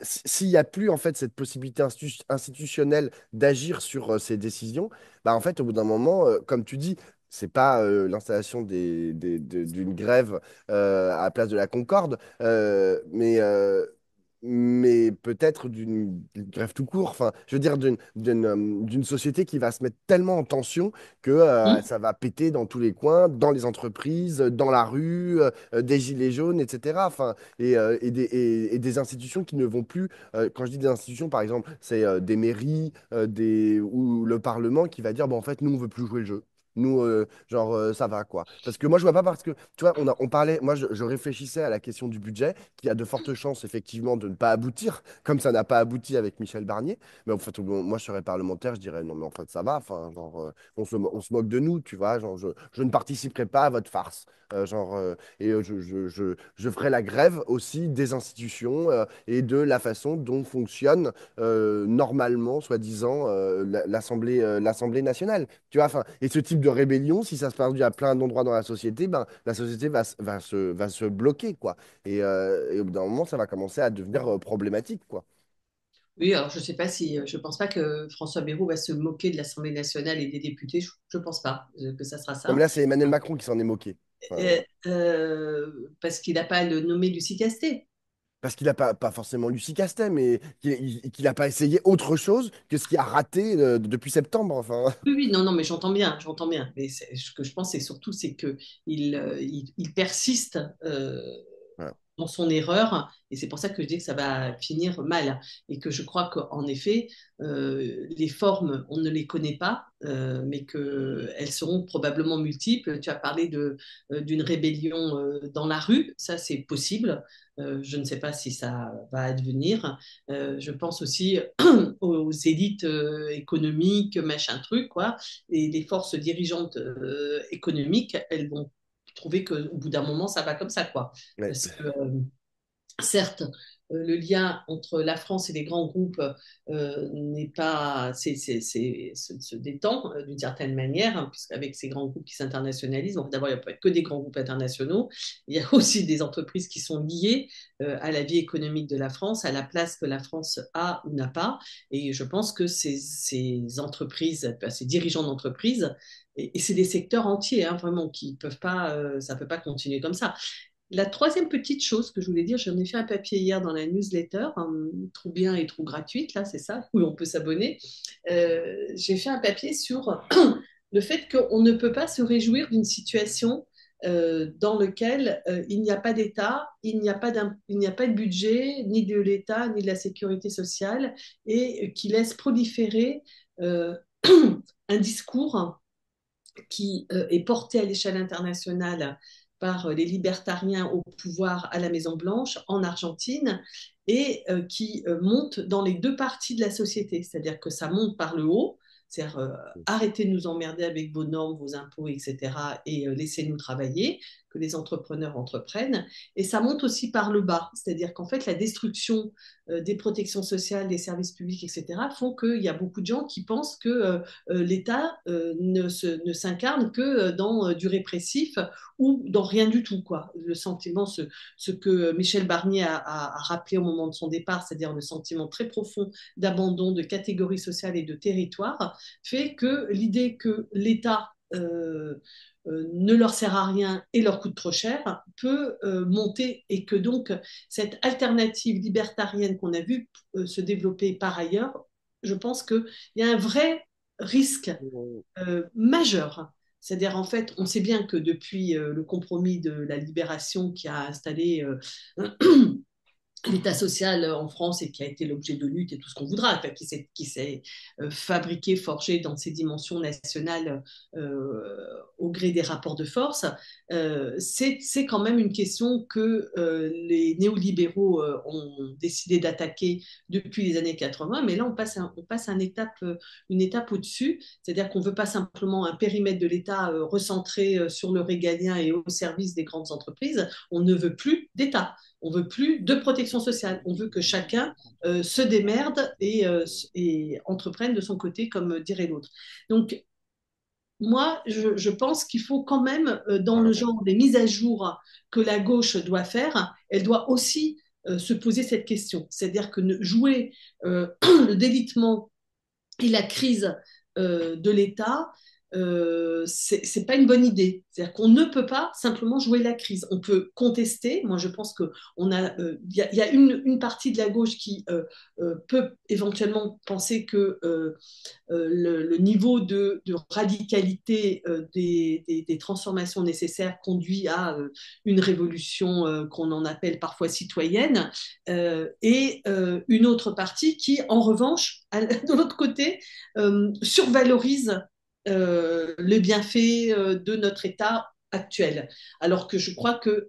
S'il n'y a plus, en fait, cette possibilité institutionnelle d'agir sur ces décisions, bah, en fait, au bout d'un moment, comme tu dis, c'est pas l'installation d'une grève à la place de la Concorde, mais peut-être d'une grève tout court. Enfin, je veux dire, d'une société qui va se mettre tellement en tension que Hmm. ça va péter dans tous les coins, dans les entreprises, dans la rue, des gilets jaunes, etc. Enfin, et des institutions qui ne vont plus, quand je dis des institutions, par exemple, c'est des mairies ou le Parlement qui va dire, bon, en fait, nous, on veut plus jouer le jeu. Nous, ça va, quoi. Parce que moi, je vois pas parce que, tu vois, on parlait, moi, je réfléchissais à la question du budget, qui a de fortes chances, effectivement, de ne pas aboutir, comme ça n'a pas abouti avec Michel Barnier. Mais en fait, bon, moi, je serais parlementaire, je dirais, non, mais en fait, ça va. Enfin, genre, on se moque de nous, tu vois. Genre, je ne participerai pas à votre farce. Je ferai la grève aussi des institutions et de la façon dont fonctionne normalement, soi-disant, l'Assemblée nationale. Tu vois, enfin, et ce type de rébellion, si ça se produit à plein d'endroits dans la société, ben, la société va se bloquer, quoi. Et au bout d'un moment, ça va commencer à devenir problématique, quoi. Oui, alors je sais pas si, je pense pas que François Bayrou va se moquer de l'Assemblée nationale et des députés. Je pense pas que ça sera Non, mais ça. là, c'est Emmanuel Macron qui s'en est moqué. Enfin, Parce qu'il n'a pas le nommé Lucie Castet. parce qu'il n'a pas forcément Lucie Castet, mais qu'il n'a pas essayé autre chose que ce qui a raté depuis septembre. Enfin, Oui, oui, non, non, mais j'entends bien, j'entends bien. Mais ce que je pense, c'est surtout, c'est que il persiste voilà. dans son erreur, et c'est pour ça que je dis que ça va finir mal, et que je crois qu'en effet, les formes, on ne les connaît pas, mais qu'elles seront probablement multiples. Tu as parlé d'une rébellion dans la rue, ça c'est possible. Je ne sais pas si ça va advenir. Je pense aussi aux élites économiques, machin truc, quoi. Et les forces dirigeantes économiques, elles vont trouver qu'au bout d'un moment, ça va comme ça, quoi. Ouais. Parce que certes, le lien entre la France et les grands groupes n'est pas, se détend d'une certaine manière, hein, puisqu'avec ces grands groupes qui s'internationalisent, donc d'abord, il n'y a pas que des grands groupes internationaux, il y a aussi des entreprises qui sont liées à la vie économique de la France, à la place que la France a ou n'a pas. Et je pense que ces entreprises, ces dirigeants d'entreprises, et c'est des secteurs entiers, hein, vraiment, qui peuvent pas, ça ne peut pas continuer comme ça. La troisième petite chose que je voulais dire, j'en ai fait un papier hier dans la newsletter, trop bien et trop gratuite, là, c'est ça, où on peut s'abonner. J'ai fait un papier sur le fait qu'on ne peut pas se réjouir d'une situation dans laquelle il n'y a pas d'État, il n'y a pas de budget, ni de l'État, ni de la sécurité sociale, et qui laisse proliférer euh, un discours qui est porté à l'échelle internationale par les libertariens au pouvoir à la Maison-Blanche en Argentine et qui monte dans les deux parties de la société. C'est-à-dire que ça monte par le haut, c'est-à-dire arrêtez de nous emmerder avec vos normes, vos impôts, etc. et laissez-nous travailler. que les entrepreneurs entreprennent. Et ça monte aussi par le bas, c'est-à-dire qu'en fait, la destruction des protections sociales, des services publics, etc., font qu'il y a beaucoup de gens qui pensent que l'État ne s'incarne que dans du répressif ou dans rien du tout, quoi. Le sentiment, ce que Michel Barnier a rappelé au moment de son départ, c'est-à-dire le sentiment très profond d'abandon de catégories sociales et de territoires, fait que l'idée que l'État ne leur sert à rien et leur coûte trop cher peut monter, et que donc cette alternative libertarienne qu'on a vue se développer par ailleurs, je pense qu'il y a un vrai risque majeur. C'est-à-dire, en fait, on sait bien que depuis le compromis de la libération qui a installé l'État social en France et qui a été l'objet de lutte et tout ce qu'on voudra, enfin, qui s'est fabriqué, forgé dans ses dimensions nationales au gré des rapports de force, c'est quand même une question que les néolibéraux ont décidé d'attaquer depuis les années 80, mais là on passe une étape au-dessus, c'est-à-dire qu'on ne veut pas simplement un périmètre de l'État recentré sur le régalien et au service des grandes entreprises, on ne veut plus d'État. On veut plus de protection sociale. On veut que chacun se démerde et entreprenne de son côté, comme dirait l'autre. Donc, moi, je pense qu'il faut quand même, dans le genre des mises à jour que la gauche doit faire, elle doit aussi se poser cette question. C'est-à-dire que jouer le délitement et la crise de l'État, c'est pas une bonne idée. C'est-à-dire qu'on ne peut pas simplement jouer la crise. On peut contester. Moi, je pense que y a une partie de la gauche qui peut éventuellement penser que le niveau de radicalité des transformations nécessaires conduit à une révolution qu'on en appelle parfois citoyenne, et une autre partie qui, en revanche, de l'autre côté, survalorise le bienfait de notre État actuel. Alors que je crois que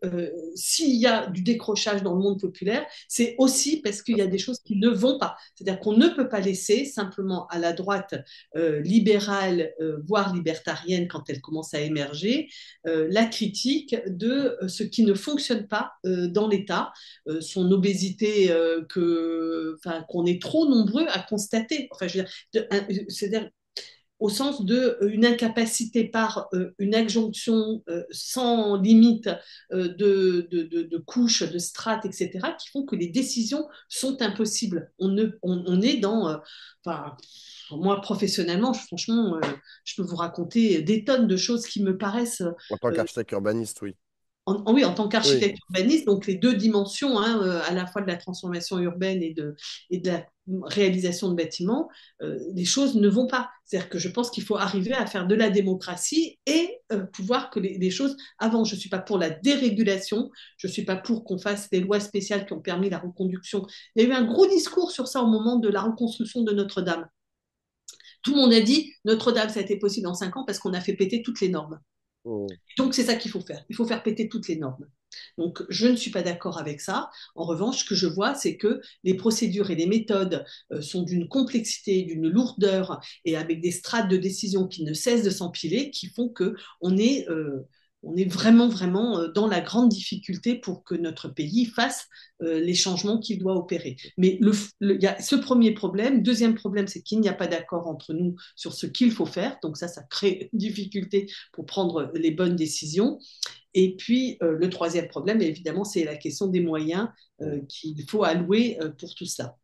s'il y a du décrochage dans le monde populaire, c'est aussi parce qu'il y a des choses qui ne vont pas. C'est-à-dire qu'on ne peut pas laisser simplement à la droite libérale, voire libertarienne, quand elle commence à émerger, la critique de ce qui ne fonctionne pas dans l'État, son obésité qu'on est trop nombreux à constater. Enfin, je veux dire, c'est-à-dire au sens d'une incapacité par une adjonction sans limite de couches, de strates, etc., qui font que les décisions sont impossibles. On est dans... Enfin, moi, professionnellement, franchement, je peux vous raconter des tonnes de choses qui me paraissent En tant euh, qu'architecte urbaniste, oui. oui, en tant Oui. qu'architecte urbaniste, donc les deux dimensions, hein, à la fois de la transformation urbaine et de la réalisation de bâtiments, les choses ne vont pas. C'est-à-dire que je pense qu'il faut arriver à faire de la démocratie et pouvoir que les choses avancent. Je ne suis pas pour la dérégulation, je ne suis pas pour qu'on fasse des lois spéciales qui ont permis la reconduction. Il y a eu un gros discours sur ça au moment de la reconstruction de Notre-Dame. Tout le monde a dit Notre-Dame, ça a été possible en 5 ans parce qu'on a fait péter toutes les normes. Mm. Donc, c'est ça qu'il faut faire. Il faut faire péter toutes les normes. Donc, je ne suis pas d'accord avec ça. En revanche, ce que je vois, c'est que les procédures et les méthodes sont d'une complexité, d'une lourdeur, et avec des strates de décision qui ne cessent de s'empiler, qui font on est vraiment, vraiment dans la grande difficulté pour que notre pays fasse les changements qu'il doit opérer. Mais il y a ce premier problème. Deuxième problème, c'est qu'il n'y a pas d'accord entre nous sur ce qu'il faut faire. Donc ça crée une difficulté pour prendre les bonnes décisions. Et puis, le troisième problème, évidemment, c'est la question des moyens qu'il faut allouer pour tout cela.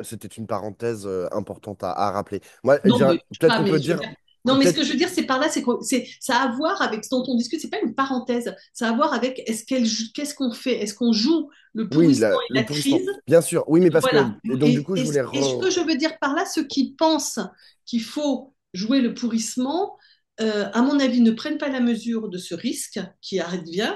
C'était une parenthèse importante à rappeler. Moi, Non, mais, peut-être pas, qu'on mais peut je veux dire, dire. Non, mais ce peut-être, que je veux dire, c'est par là, ça a à voir avec ce dont on discute. C'est pas une parenthèse. Ça a à voir avec qu'est-ce qu'on fait? Est-ce qu'on joue le oui, pourrissement et le la pourrissement, crise? bien sûr. Oui, mais parce que, Voilà. et donc du coup, je voulais Et ce que je veux dire par là, ceux qui pensent qu'il faut jouer le pourrissement, à mon avis, ne prennent pas la mesure de ce risque qui advient,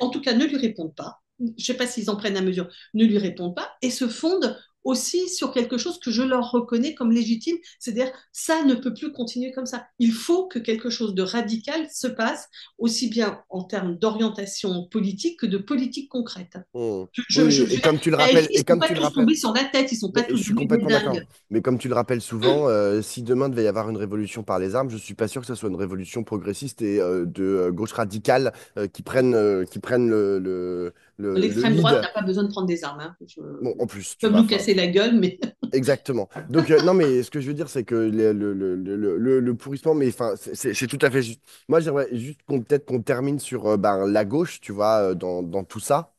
en tout cas ne lui répondent pas. Je ne sais pas s'ils en prennent la mesure, ne lui répondent pas, et se fondent aussi sur quelque chose que je leur reconnais comme légitime, c'est-à-dire ça ne peut plus continuer comme ça. Il faut que quelque chose de radical se passe, aussi bien en termes d'orientation politique que de politique concrète. Hmm. Je Oui, veux et dire, comme tu le la rappelles, LFI, ils et ne sont comme pas tu le tous rappelles, tombés sur la tête, ils ne sont pas et je tous suis devenus des complètement d'accord. dingues. Mais comme tu le rappelles souvent, si demain devait y avoir une révolution par les armes, je suis pas sûr que ce soit une révolution progressiste et de gauche radicale qui prennent le L'extrême droite lead. n'a pas besoin de prendre des armes, hein. Bon, en plus, Ils tu peuvent vois, nous enfin, casser la gueule, mais exactement. Donc, non, mais ce que je veux dire, c'est que le pourrissement, mais enfin, c'est tout à fait juste. Moi, j'aimerais juste peut-être qu'on termine sur ben, la gauche, tu vois, dans tout ça,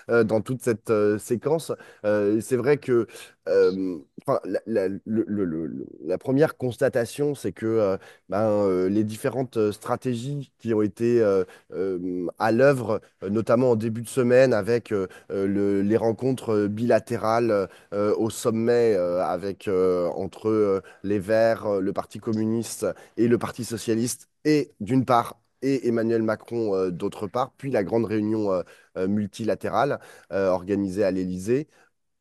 dans toute cette séquence. C'est vrai que enfin, la première constatation, c'est que ben, les différentes stratégies qui ont été à l'œuvre, notamment en début de semaine, avec les rencontres bilatérales au sommet entre les Verts, le Parti communiste et le Parti socialiste, et d'une part, et Emmanuel Macron d'autre part, puis la grande réunion multilatérale organisée à l'Élysée,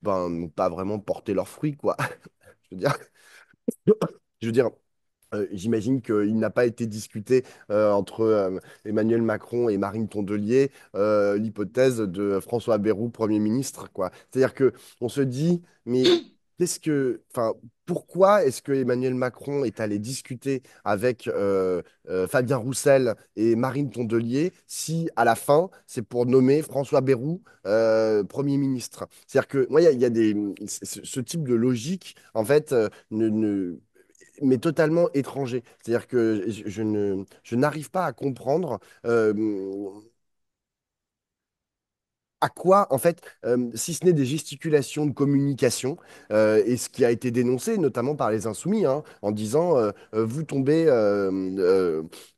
ben, n'ont pas vraiment porté leurs fruits, quoi. Je veux dire, je veux dire, j'imagine qu'il n'a pas été discuté entre Emmanuel Macron et Marine Tondelier l'hypothèse de François Bayrou, Premier ministre, quoi. C'est-à-dire que on se dit, mais enfin, pourquoi est-ce que Emmanuel Macron est allé discuter avec Fabien Roussel et Marine Tondelier si à la fin c'est pour nommer François Bayrou Premier ministre? C'est-à-dire que moi, il y a ce type de logique en fait mais totalement étranger. C'est-à-dire que je n'arrive pas à comprendre à quoi, en fait, si ce n'est des gesticulations de communication, et ce qui a été dénoncé notamment par les Insoumis, hein, en disant vous tombez,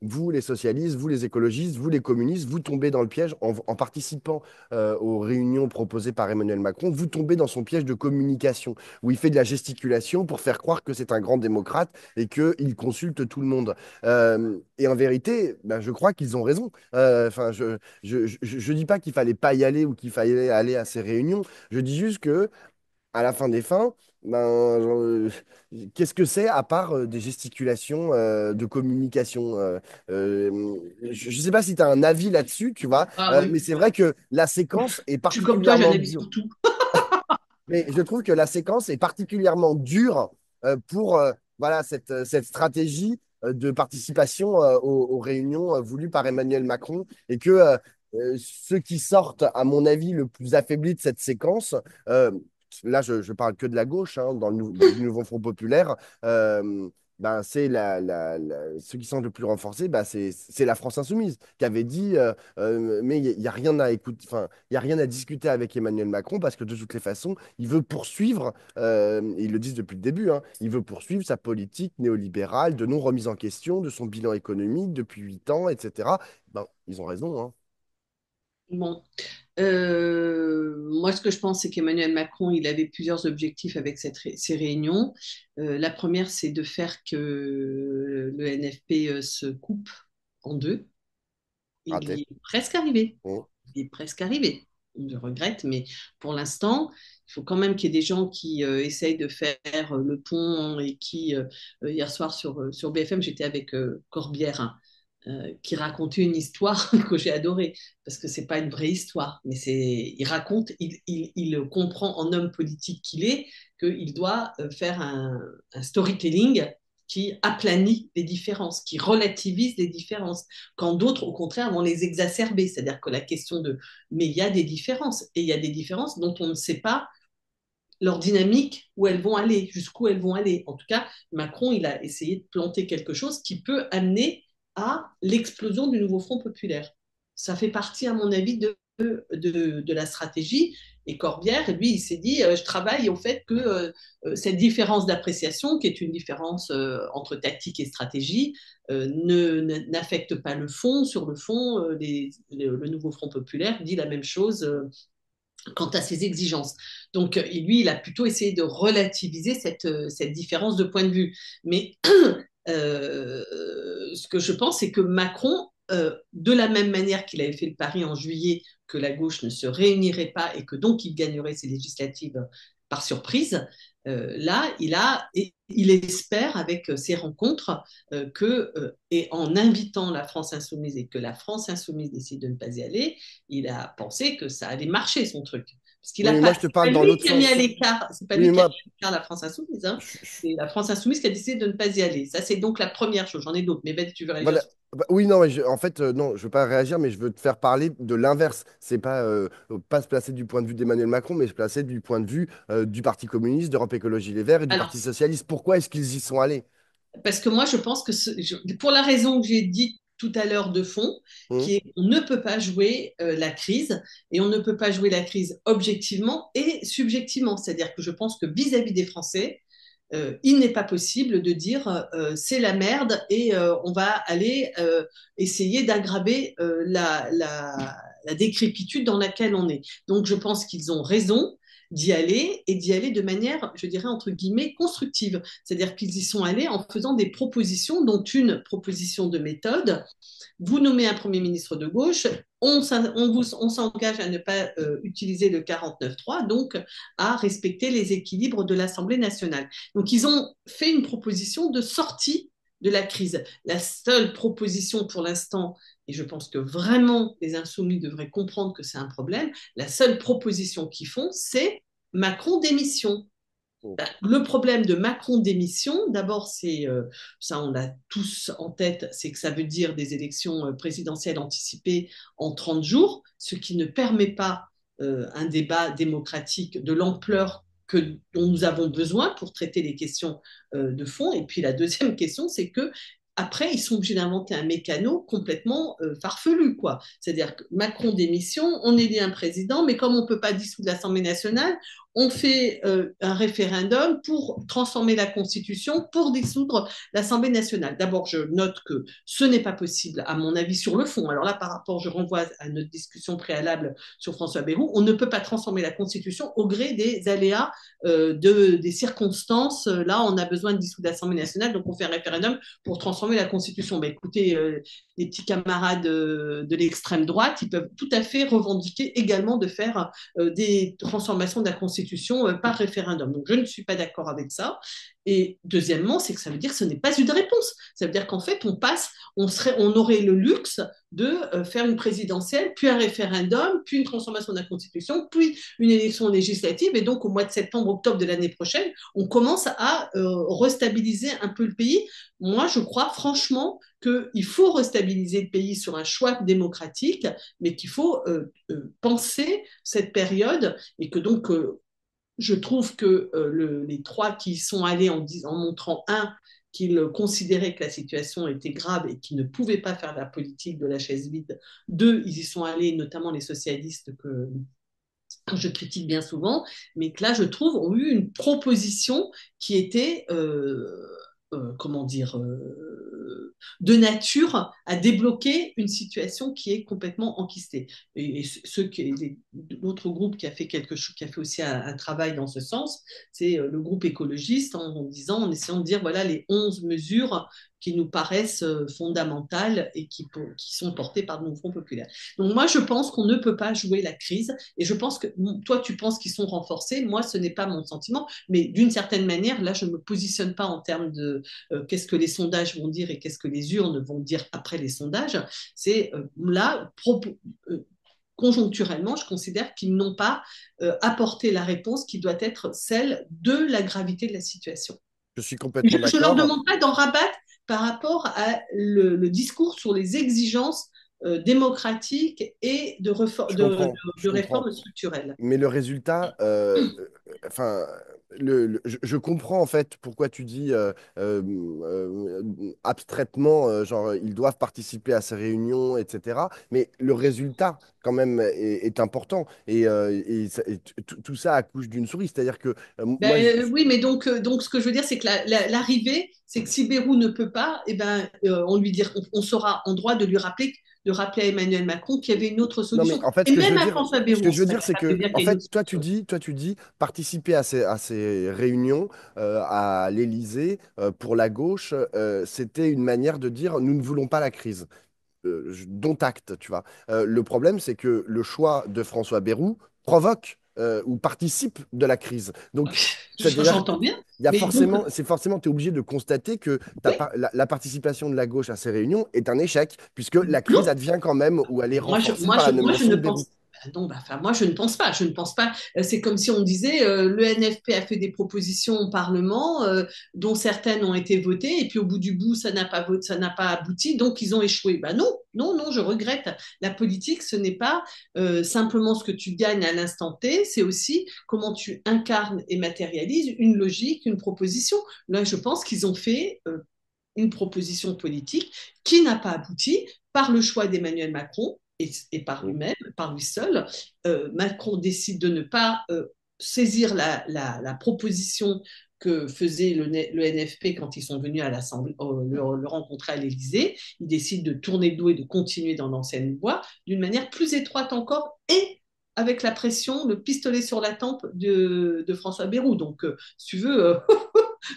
vous les socialistes, vous les écologistes, vous les communistes, vous tombez dans le piège en participant aux réunions proposées par Emmanuel Macron, vous tombez dans son piège de communication, où il fait de la gesticulation pour faire croire que c'est un grand démocrate et qu'il consulte tout le monde. Et en vérité, ben, je crois qu'ils ont raison. Enfin, je dis pas qu'il fallait pas y aller ou qu'il fallait aller à ces réunions. Je dis juste que à la fin des fins, ben, qu'est-ce que c'est à part des gesticulations de communication je ne sais pas si tu as un avis là-dessus, tu vois, ah oui, mais c'est vrai que la séquence est je suis comme toi, j'ai un particulièrement avis dure. sur tout. Mais je trouve que la séquence est particulièrement dure pour voilà, cette stratégie de participation aux réunions voulues par Emmanuel Macron et que ceux qui sortent, à mon avis, le plus affaiblis de cette séquence, euh, là je parle que de la gauche, hein, du nouveau Front populaire, ben, c'est ceux qui sont le plus renforcés, ben, c'est la France insoumise qui avait dit mais il y a rien à écouter, enfin, il y a rien à discuter avec Emmanuel Macron parce que de toutes les façons, il veut poursuivre, ils le disent depuis le début, hein, il veut poursuivre sa politique néolibérale de non-remise en question de son bilan économique depuis 8 ans, etc. Ben, ils ont raison, hein. Bon, moi, ce que je pense, c'est qu'Emmanuel Macron, il avait plusieurs objectifs avec ces réunions. La première, c'est de faire que le NFP se coupe en deux. Il y Raté. est presque arrivé. Bon. Il est presque arrivé. Je regrette, mais pour l'instant, il faut quand même qu'il y ait des gens qui essayent de faire le pont et qui, hier soir sur BFM, j'étais avec Corbière, hein, qui racontait une histoire que j'ai adorée, parce que c'est pas une vraie histoire, mais il raconte, il comprend en homme politique qu'il est, qu'il doit faire un storytelling qui aplanit les différences, qui relativise les différences, quand d'autres, au contraire, vont les exacerber. C'est-à-dire que la question de... Mais il y a des différences, et il y a des différences dont on ne sait pas leur dynamique, où elles vont aller, jusqu'où elles vont aller. En tout cas, Macron, il a essayé de planter quelque chose qui peut amener à l'explosion du nouveau Front populaire. Ça fait partie, à mon avis, de la stratégie. Et Corbière, lui, il s'est dit, je travaille au fait que cette différence d'appréciation, qui est une différence entre tactique et stratégie, n'affecte pas le fond. Sur le fond, le nouveau Front populaire dit la même chose quant à ses exigences. Donc, lui, il a plutôt essayé de relativiser cette différence de point de vue. Mais ce que je pense, c'est que Macron, de la même manière qu'il avait fait le pari en juillet que la gauche ne se réunirait pas et que donc il gagnerait ses législatives par surprise, là, il espère avec ces rencontres et en invitant la France insoumise et que la France insoumise décide de ne pas y aller, il a pensé que ça allait marcher son truc. Parce qu'il a Oui, mais pas, moi, je te c'est pas parle dans lui l'autre qui a mis à sens. l'écart, c'est pas Oui, mais lui qui a moi, mis à l'écart la France Insoumise, hein. je- je- C'est la France Insoumise qui a décidé de ne pas y aller. Ça, c'est donc la première chose. J'en ai d'autres, mais vas-y, tu veux réagir voilà. sur Bah, oui, non, mais en fait, non, je veux pas réagir, mais je veux te faire parler de l'inverse. C'est pas se placer du point de vue d'Emmanuel Macron, mais se placer du point de vue du Parti communiste, d'Europe Écologie Les Verts et du alors, Parti socialiste. Pourquoi est-ce qu'ils y sont allés? parce que moi, je pense que pour la raison que j'ai dit tout à l'heure de fond, Hum. qui est on ne peut pas jouer la crise et on ne peut pas jouer la crise objectivement et subjectivement. C'est-à-dire que je pense que vis-à-vis des Français, il n'est pas possible de dire c'est la merde et on va aller essayer d'aggraver la décrépitude dans laquelle on est. Donc je pense qu'ils ont raison d'y aller et d'y aller de manière, je dirais, entre guillemets, constructive. C'est-à-dire qu'ils y sont allés en faisant des propositions, dont une proposition de méthode. Vous nommez un Premier ministre de gauche, on s'engage à ne pas utiliser le 49.3, donc à respecter les équilibres de l'Assemblée nationale. Donc ils ont fait une proposition de sortie de la crise. La seule proposition pour l'instant, et je pense que vraiment les insoumis devraient comprendre que c'est un problème, la seule proposition qu'ils font, c'est Macron démission. Ben, le problème de Macron démission, d'abord, c'est ça, on l'a tous en tête, c'est que ça veut dire des élections présidentielles anticipées en 30 jours, ce qui ne permet pas un débat démocratique de l'ampleur dont nous avons besoin pour traiter les questions de fond. Et puis la deuxième question, c'est que après, ils sont obligés d'inventer un mécano complètement farfelu, quoi. C'est-à-dire que Macron démission, on élit un président, mais comme on ne peut pas dissoudre l'Assemblée nationale, on fait un référendum pour transformer la Constitution, pour dissoudre l'Assemblée nationale. D'abord, je note que ce n'est pas possible, à mon avis, sur le fond. Alors là, par rapport, je renvoie à notre discussion préalable sur François Bayrou, on ne peut pas transformer la Constitution au gré des aléas des circonstances. Là, on a besoin de dissoudre l'Assemblée nationale, donc on fait un référendum pour transformer la Constitution. Ben, écoutez, les petits camarades de l'extrême droite, ils peuvent tout à fait revendiquer également de faire des transformations de la Constitution par référendum. Donc je ne suis pas d'accord avec ça. Et deuxièmement, c'est que ça veut dire que ce n'est pas une réponse. Ça veut dire qu'en fait, on aurait le luxe de faire une présidentielle, puis un référendum, puis une transformation de la Constitution, puis une élection législative. Et donc, au mois de septembre, octobre de l'année prochaine, on commence à restabiliser un peu le pays. Moi, je crois franchement qu'il faut restabiliser le pays sur un choix démocratique, mais qu'il faut penser cette période et que donc je trouve que les trois qui y sont allés en montrant un qu'ils considéraient que la situation était grave et qu'ils ne pouvaient pas faire la politique de la chaise vide. Deux, ils y sont allés, notamment les socialistes que je critique bien souvent, mais que là, je trouve, ont eu une proposition qui était, comment dire, de nature à débloquer une situation qui est complètement enquistée. Et l'autre groupe qui a fait quelque chose, qui a fait aussi un travail dans ce sens, c'est le groupe écologiste en essayant de dire voilà les 11 mesures qui nous paraissent fondamentales et qui sont portées par le mouvement populaire. Donc moi, je pense qu'on ne peut pas jouer la crise et je pense que toi, tu penses qu'ils sont renforcés. Moi, ce n'est pas mon sentiment, mais d'une certaine manière, là, je ne me positionne pas en termes de qu'est-ce que les sondages vont dire et qu'est-ce que les urnes vont dire après les sondages. C'est là, conjoncturellement, je considère qu'ils n'ont pas apporté la réponse qui doit être celle de la gravité de la situation. Je suis Je complètement ne leur d'accord. demande pas d'en rabattre par rapport à le discours sur les exigences démocratiques et Je comprends. Je de comprends. réformes structurelles. Mais le résultat, enfin, je comprends en fait pourquoi tu dis abstraitement, genre, ils doivent participer à ces réunions, etc. Mais le résultat, quand même, est important. Tout ça accouche d'une souris. C'est-à-dire que moi, Oui, mais donc ce que je veux dire, c'est que l'arrivée, c'est que si Bayrou ne peut pas, eh ben, on sera en droit de rappeler à Emmanuel Macron qu'il y avait une autre non, mais solution. en fait, Et même à François ce Bayrou, que on je veux sera dire, c'est capable de que, dire en qu'il y a une fait, autre solution. toi, tu dis, participer à ces réunions à l'Élysée pour la gauche, c'était une manière de dire, nous ne voulons pas la crise. Dont acte, tu vois. Le problème, c'est que le choix de François Bayrou provoque ou participe de la crise. Donc, c'est-à-dire, J'entends bien, il y a mais donc, forcément, c'est forcément, tu es obligé de constater que oui, la participation de la gauche à ces réunions est un échec, puisque la crise non, advient quand même, ou elle est renforcée par la moi, je nomination ne de pense Bayrou. Non, bah, enfin, moi, je ne pense pas. Je ne pense pas. C'est comme si on disait le NFP a fait des propositions au Parlement, dont certaines ont été votées, et puis au bout du bout, ça n'a pas voté, ça n'a pas abouti, donc ils ont échoué. Bah non, non, non, je regrette. La politique, ce n'est pas simplement ce que tu gagnes à l'instant T, c'est aussi comment tu incarnes et matérialises une logique, une proposition. Là, je pense qu'ils ont fait une proposition politique qui n'a pas abouti par le choix d'Emmanuel Macron et par Mm. lui-même, par lui seul. Macron décide de ne pas saisir la proposition que faisait le NFP quand ils sont venus à l'Assemblée, le rencontrer à l'Élysée. Il décide de tourner le dos et de continuer dans l'ancienne voie d'une manière plus étroite encore et avec la pression, le pistolet sur la tempe de François Bayrou. Donc, si tu veux,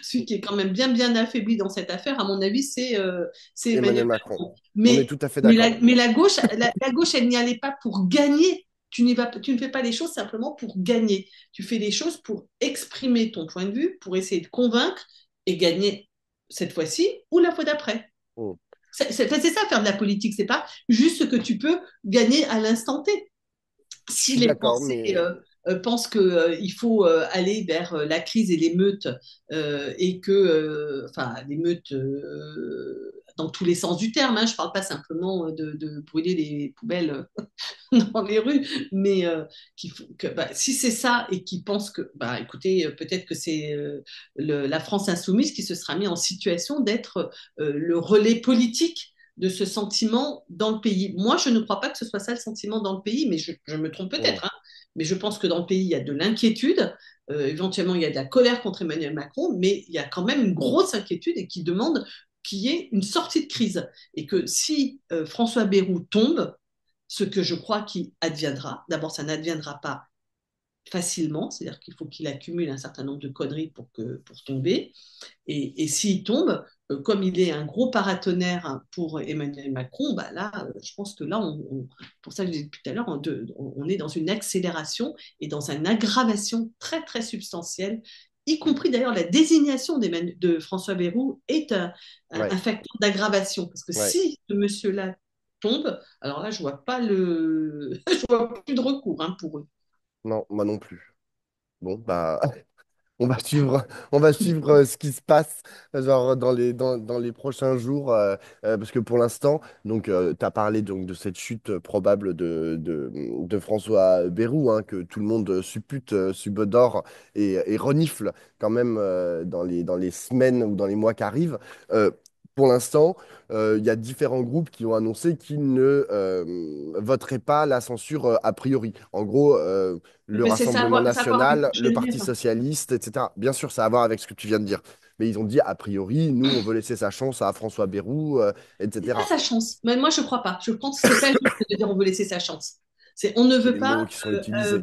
celui qui est quand même bien, bien affaibli dans cette affaire, à mon avis, c'est Emmanuel Emmanuel Macron. Macron. On est tout à fait Mais, d'accord. la gauche, la gauche, elle n'y allait pas pour gagner. Tu ne fais pas les choses simplement pour gagner. Tu fais les choses pour exprimer ton point de vue, pour essayer de convaincre et gagner cette fois-ci ou la fois d'après. Mm. C'est ça, faire de la politique. C'est pas juste ce que tu peux gagner à l'instant T. Je Si suis les d'accord, Français mais pensent qu'il faut aller vers la crise et l'émeute, et que, enfin, l'émeute dans tous les sens du terme, hein, je ne parle pas simplement de brûler les poubelles dans les rues, mais bah, si c'est ça et qu'ils pensent que, bah, écoutez, peut-être que c'est la France insoumise qui se sera mis en situation d'être le relais politique de ce sentiment dans le pays. Moi, je ne crois pas que ce soit ça le sentiment dans le pays, mais je me trompe mm. peut-être, hein. Mais je pense que dans le pays, il y a de l'inquiétude, éventuellement il y a de la colère contre Emmanuel Macron, mais il y a quand même une grosse inquiétude et qui demande qu'il y ait une sortie de crise. Et que si François Bayrou tombe, ce que je crois qu'il adviendra, d'abord ça n'adviendra pas facilement, c'est-à-dire qu'il faut qu'il accumule un certain nombre de conneries pour tomber. Et s'il tombe, comme il est un gros paratonnerre pour Emmanuel Macron, bah là, je pense que là, pour ça que je disais depuis tout à l'heure, on est dans une accélération et dans une aggravation très, très substantielle, y compris d'ailleurs la désignation de François Bayrou est un Ouais, facteur d'aggravation. Parce que ouais. si ce monsieur-là tombe, alors là, je vois pas je vois plus de recours hein, pour eux. Non, moi non plus. Bon, bah, on va suivre ce qui se passe genre, dans les prochains jours, parce que pour l'instant, donc, tu as parlé donc, de cette chute probable de François Bayrou, hein, que tout le monde suppute, subodore et renifle quand même dans les semaines ou dans les mois qui arrivent. Euh, pour l'instant, il y a différents groupes qui ont annoncé qu'ils ne voteraient pas la censure a priori. En gros, le Mais c'est ça, Rassemblement ça a à voir avec ce national, que je le veux Parti dire. socialiste, etc. Bien sûr, ça a à voir avec ce que tu viens de dire. Mais ils ont dit, a priori, nous, on veut laisser sa chance à François Bayrou, C'est pas etc. sa chance. Mais moi, je crois pas. Je pense que c'est pas juste de dire on veut laisser sa chance. On ne C'est veut les mots pas, qui sont euh, utilisés.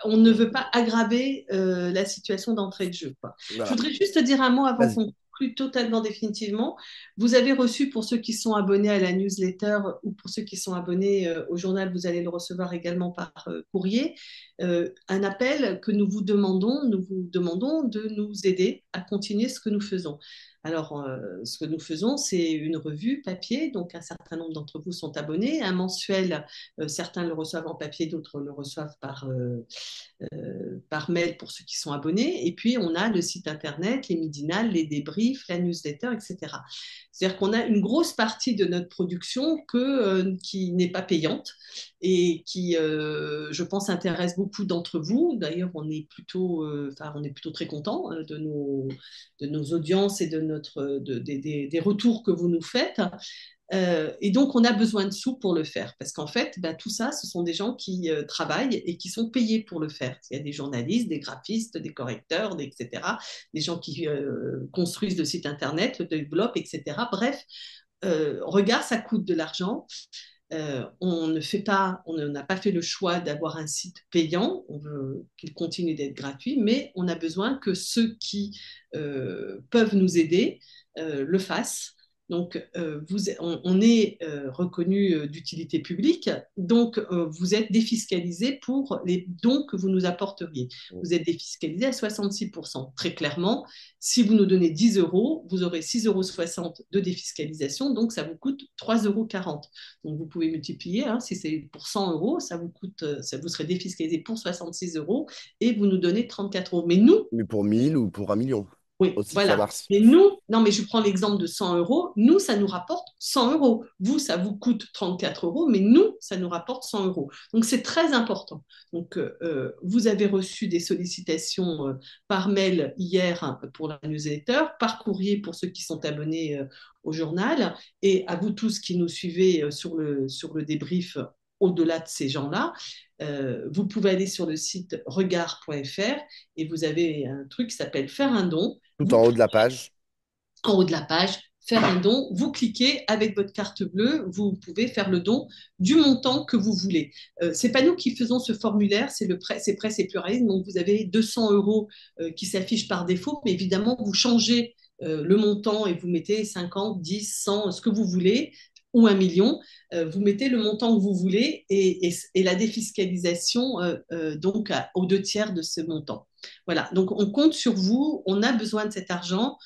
on ne veut pas aggraver la situation d'entrée de jeu, quoi. Je Voilà. voudrais juste te dire un mot avant Vas-y. qu'on conclue totalement définitivement. Vous avez reçu, pour ceux qui sont abonnés à la newsletter ou pour ceux qui sont abonnés au journal, vous allez le recevoir également par courrier, un appel que nous vous demandons de nous aider à continuer ce que nous faisons. Alors, ce que nous faisons, c'est une revue papier, donc un certain nombre d'entre vous sont abonnés, un mensuel, certains le reçoivent en papier, d'autres le reçoivent par mail pour ceux qui sont abonnés, et puis on a le site internet, les midinales, les débriefs, la newsletter, etc. C'est-à-dire qu'on a une grosse partie de notre production qui n'est pas payante et qui, je pense, intéresse beaucoup d'entre vous. D'ailleurs, on est plutôt très content de nos audiences et des retours que vous nous faites. Et donc, on a besoin de sous pour le faire. Parce qu'en fait, bah, tout ça, ce sont des gens qui travaillent et qui sont payés pour le faire. Il y a des journalistes, des graphistes, des correcteurs, etc. Des gens qui construisent le site Internet, le développent, etc. Bref, regarde, ça coûte de l'argent. On n'a pas fait le choix d'avoir un site payant, on veut qu'il continue d'être gratuit, mais on a besoin que ceux qui peuvent nous aider le fassent. Donc, on est reconnu d'utilité publique, donc vous êtes défiscalisé pour les dons que vous nous apporteriez. Vous êtes défiscalisé à 66%. Très clairement, si vous nous donnez 10 euros, vous aurez 6,60 € de défiscalisation, donc ça vous coûte 3,40 €. Donc, vous pouvez multiplier, hein, si c'est pour 100 euros, ça vous coûte, ça vous serez défiscalisé pour 66 euros et vous nous donnez 34 euros. Mais nous, Mais pour 1000 ou pour 1 million, oui, aussi, ça voilà. marche. Mais nous, non, mais je prends l'exemple de 100 euros. Nous, ça nous rapporte 100 euros. Vous, ça vous coûte 34 euros, mais nous, ça nous rapporte 100 euros. Donc, c'est très important. Donc, vous avez reçu des sollicitations par mail hier, hein, pour la newsletter, par courrier pour ceux qui sont abonnés au journal, et à vous tous qui nous suivez sur le débrief au-delà de ces gens-là. Vous pouvez aller sur le site regard.fr et vous avez un truc qui s'appelle Faire un don. Tout Vous en haut de la cliquez page. en haut de la page, faire un don, vous cliquez avec votre carte bleue, vous pouvez faire le don du montant que vous voulez. C'est pas nous qui faisons ce formulaire, c'est Presse et Pluralisme, donc vous avez 200 euros qui s'affichent par défaut, mais évidemment vous changez le montant et vous mettez 50, 10, 100, ce que vous voulez, ou 1 million, vous mettez le montant que vous voulez et la défiscalisation donc aux 2 tiers de ce montant. Voilà, donc on compte sur vous, on a besoin de cet argent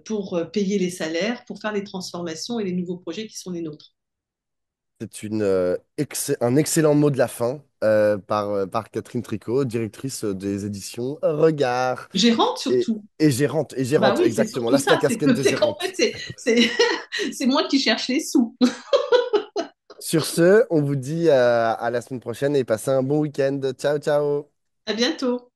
pour payer les salaires, pour faire les transformations et les nouveaux projets qui sont les nôtres. C'est un excellent mot de la fin par Catherine Tricot, directrice des éditions Regard Gérante et, surtout. et Ah bah gérante, oui, c'est exactement. surtout Là, c'est la ça, c'est casquette que de c'est qu'en fait, gérante. c'est moi qui cherche les sous. Sur ce, on vous dit à la semaine prochaine et passez un bon week-end. Ciao, ciao. À bientôt.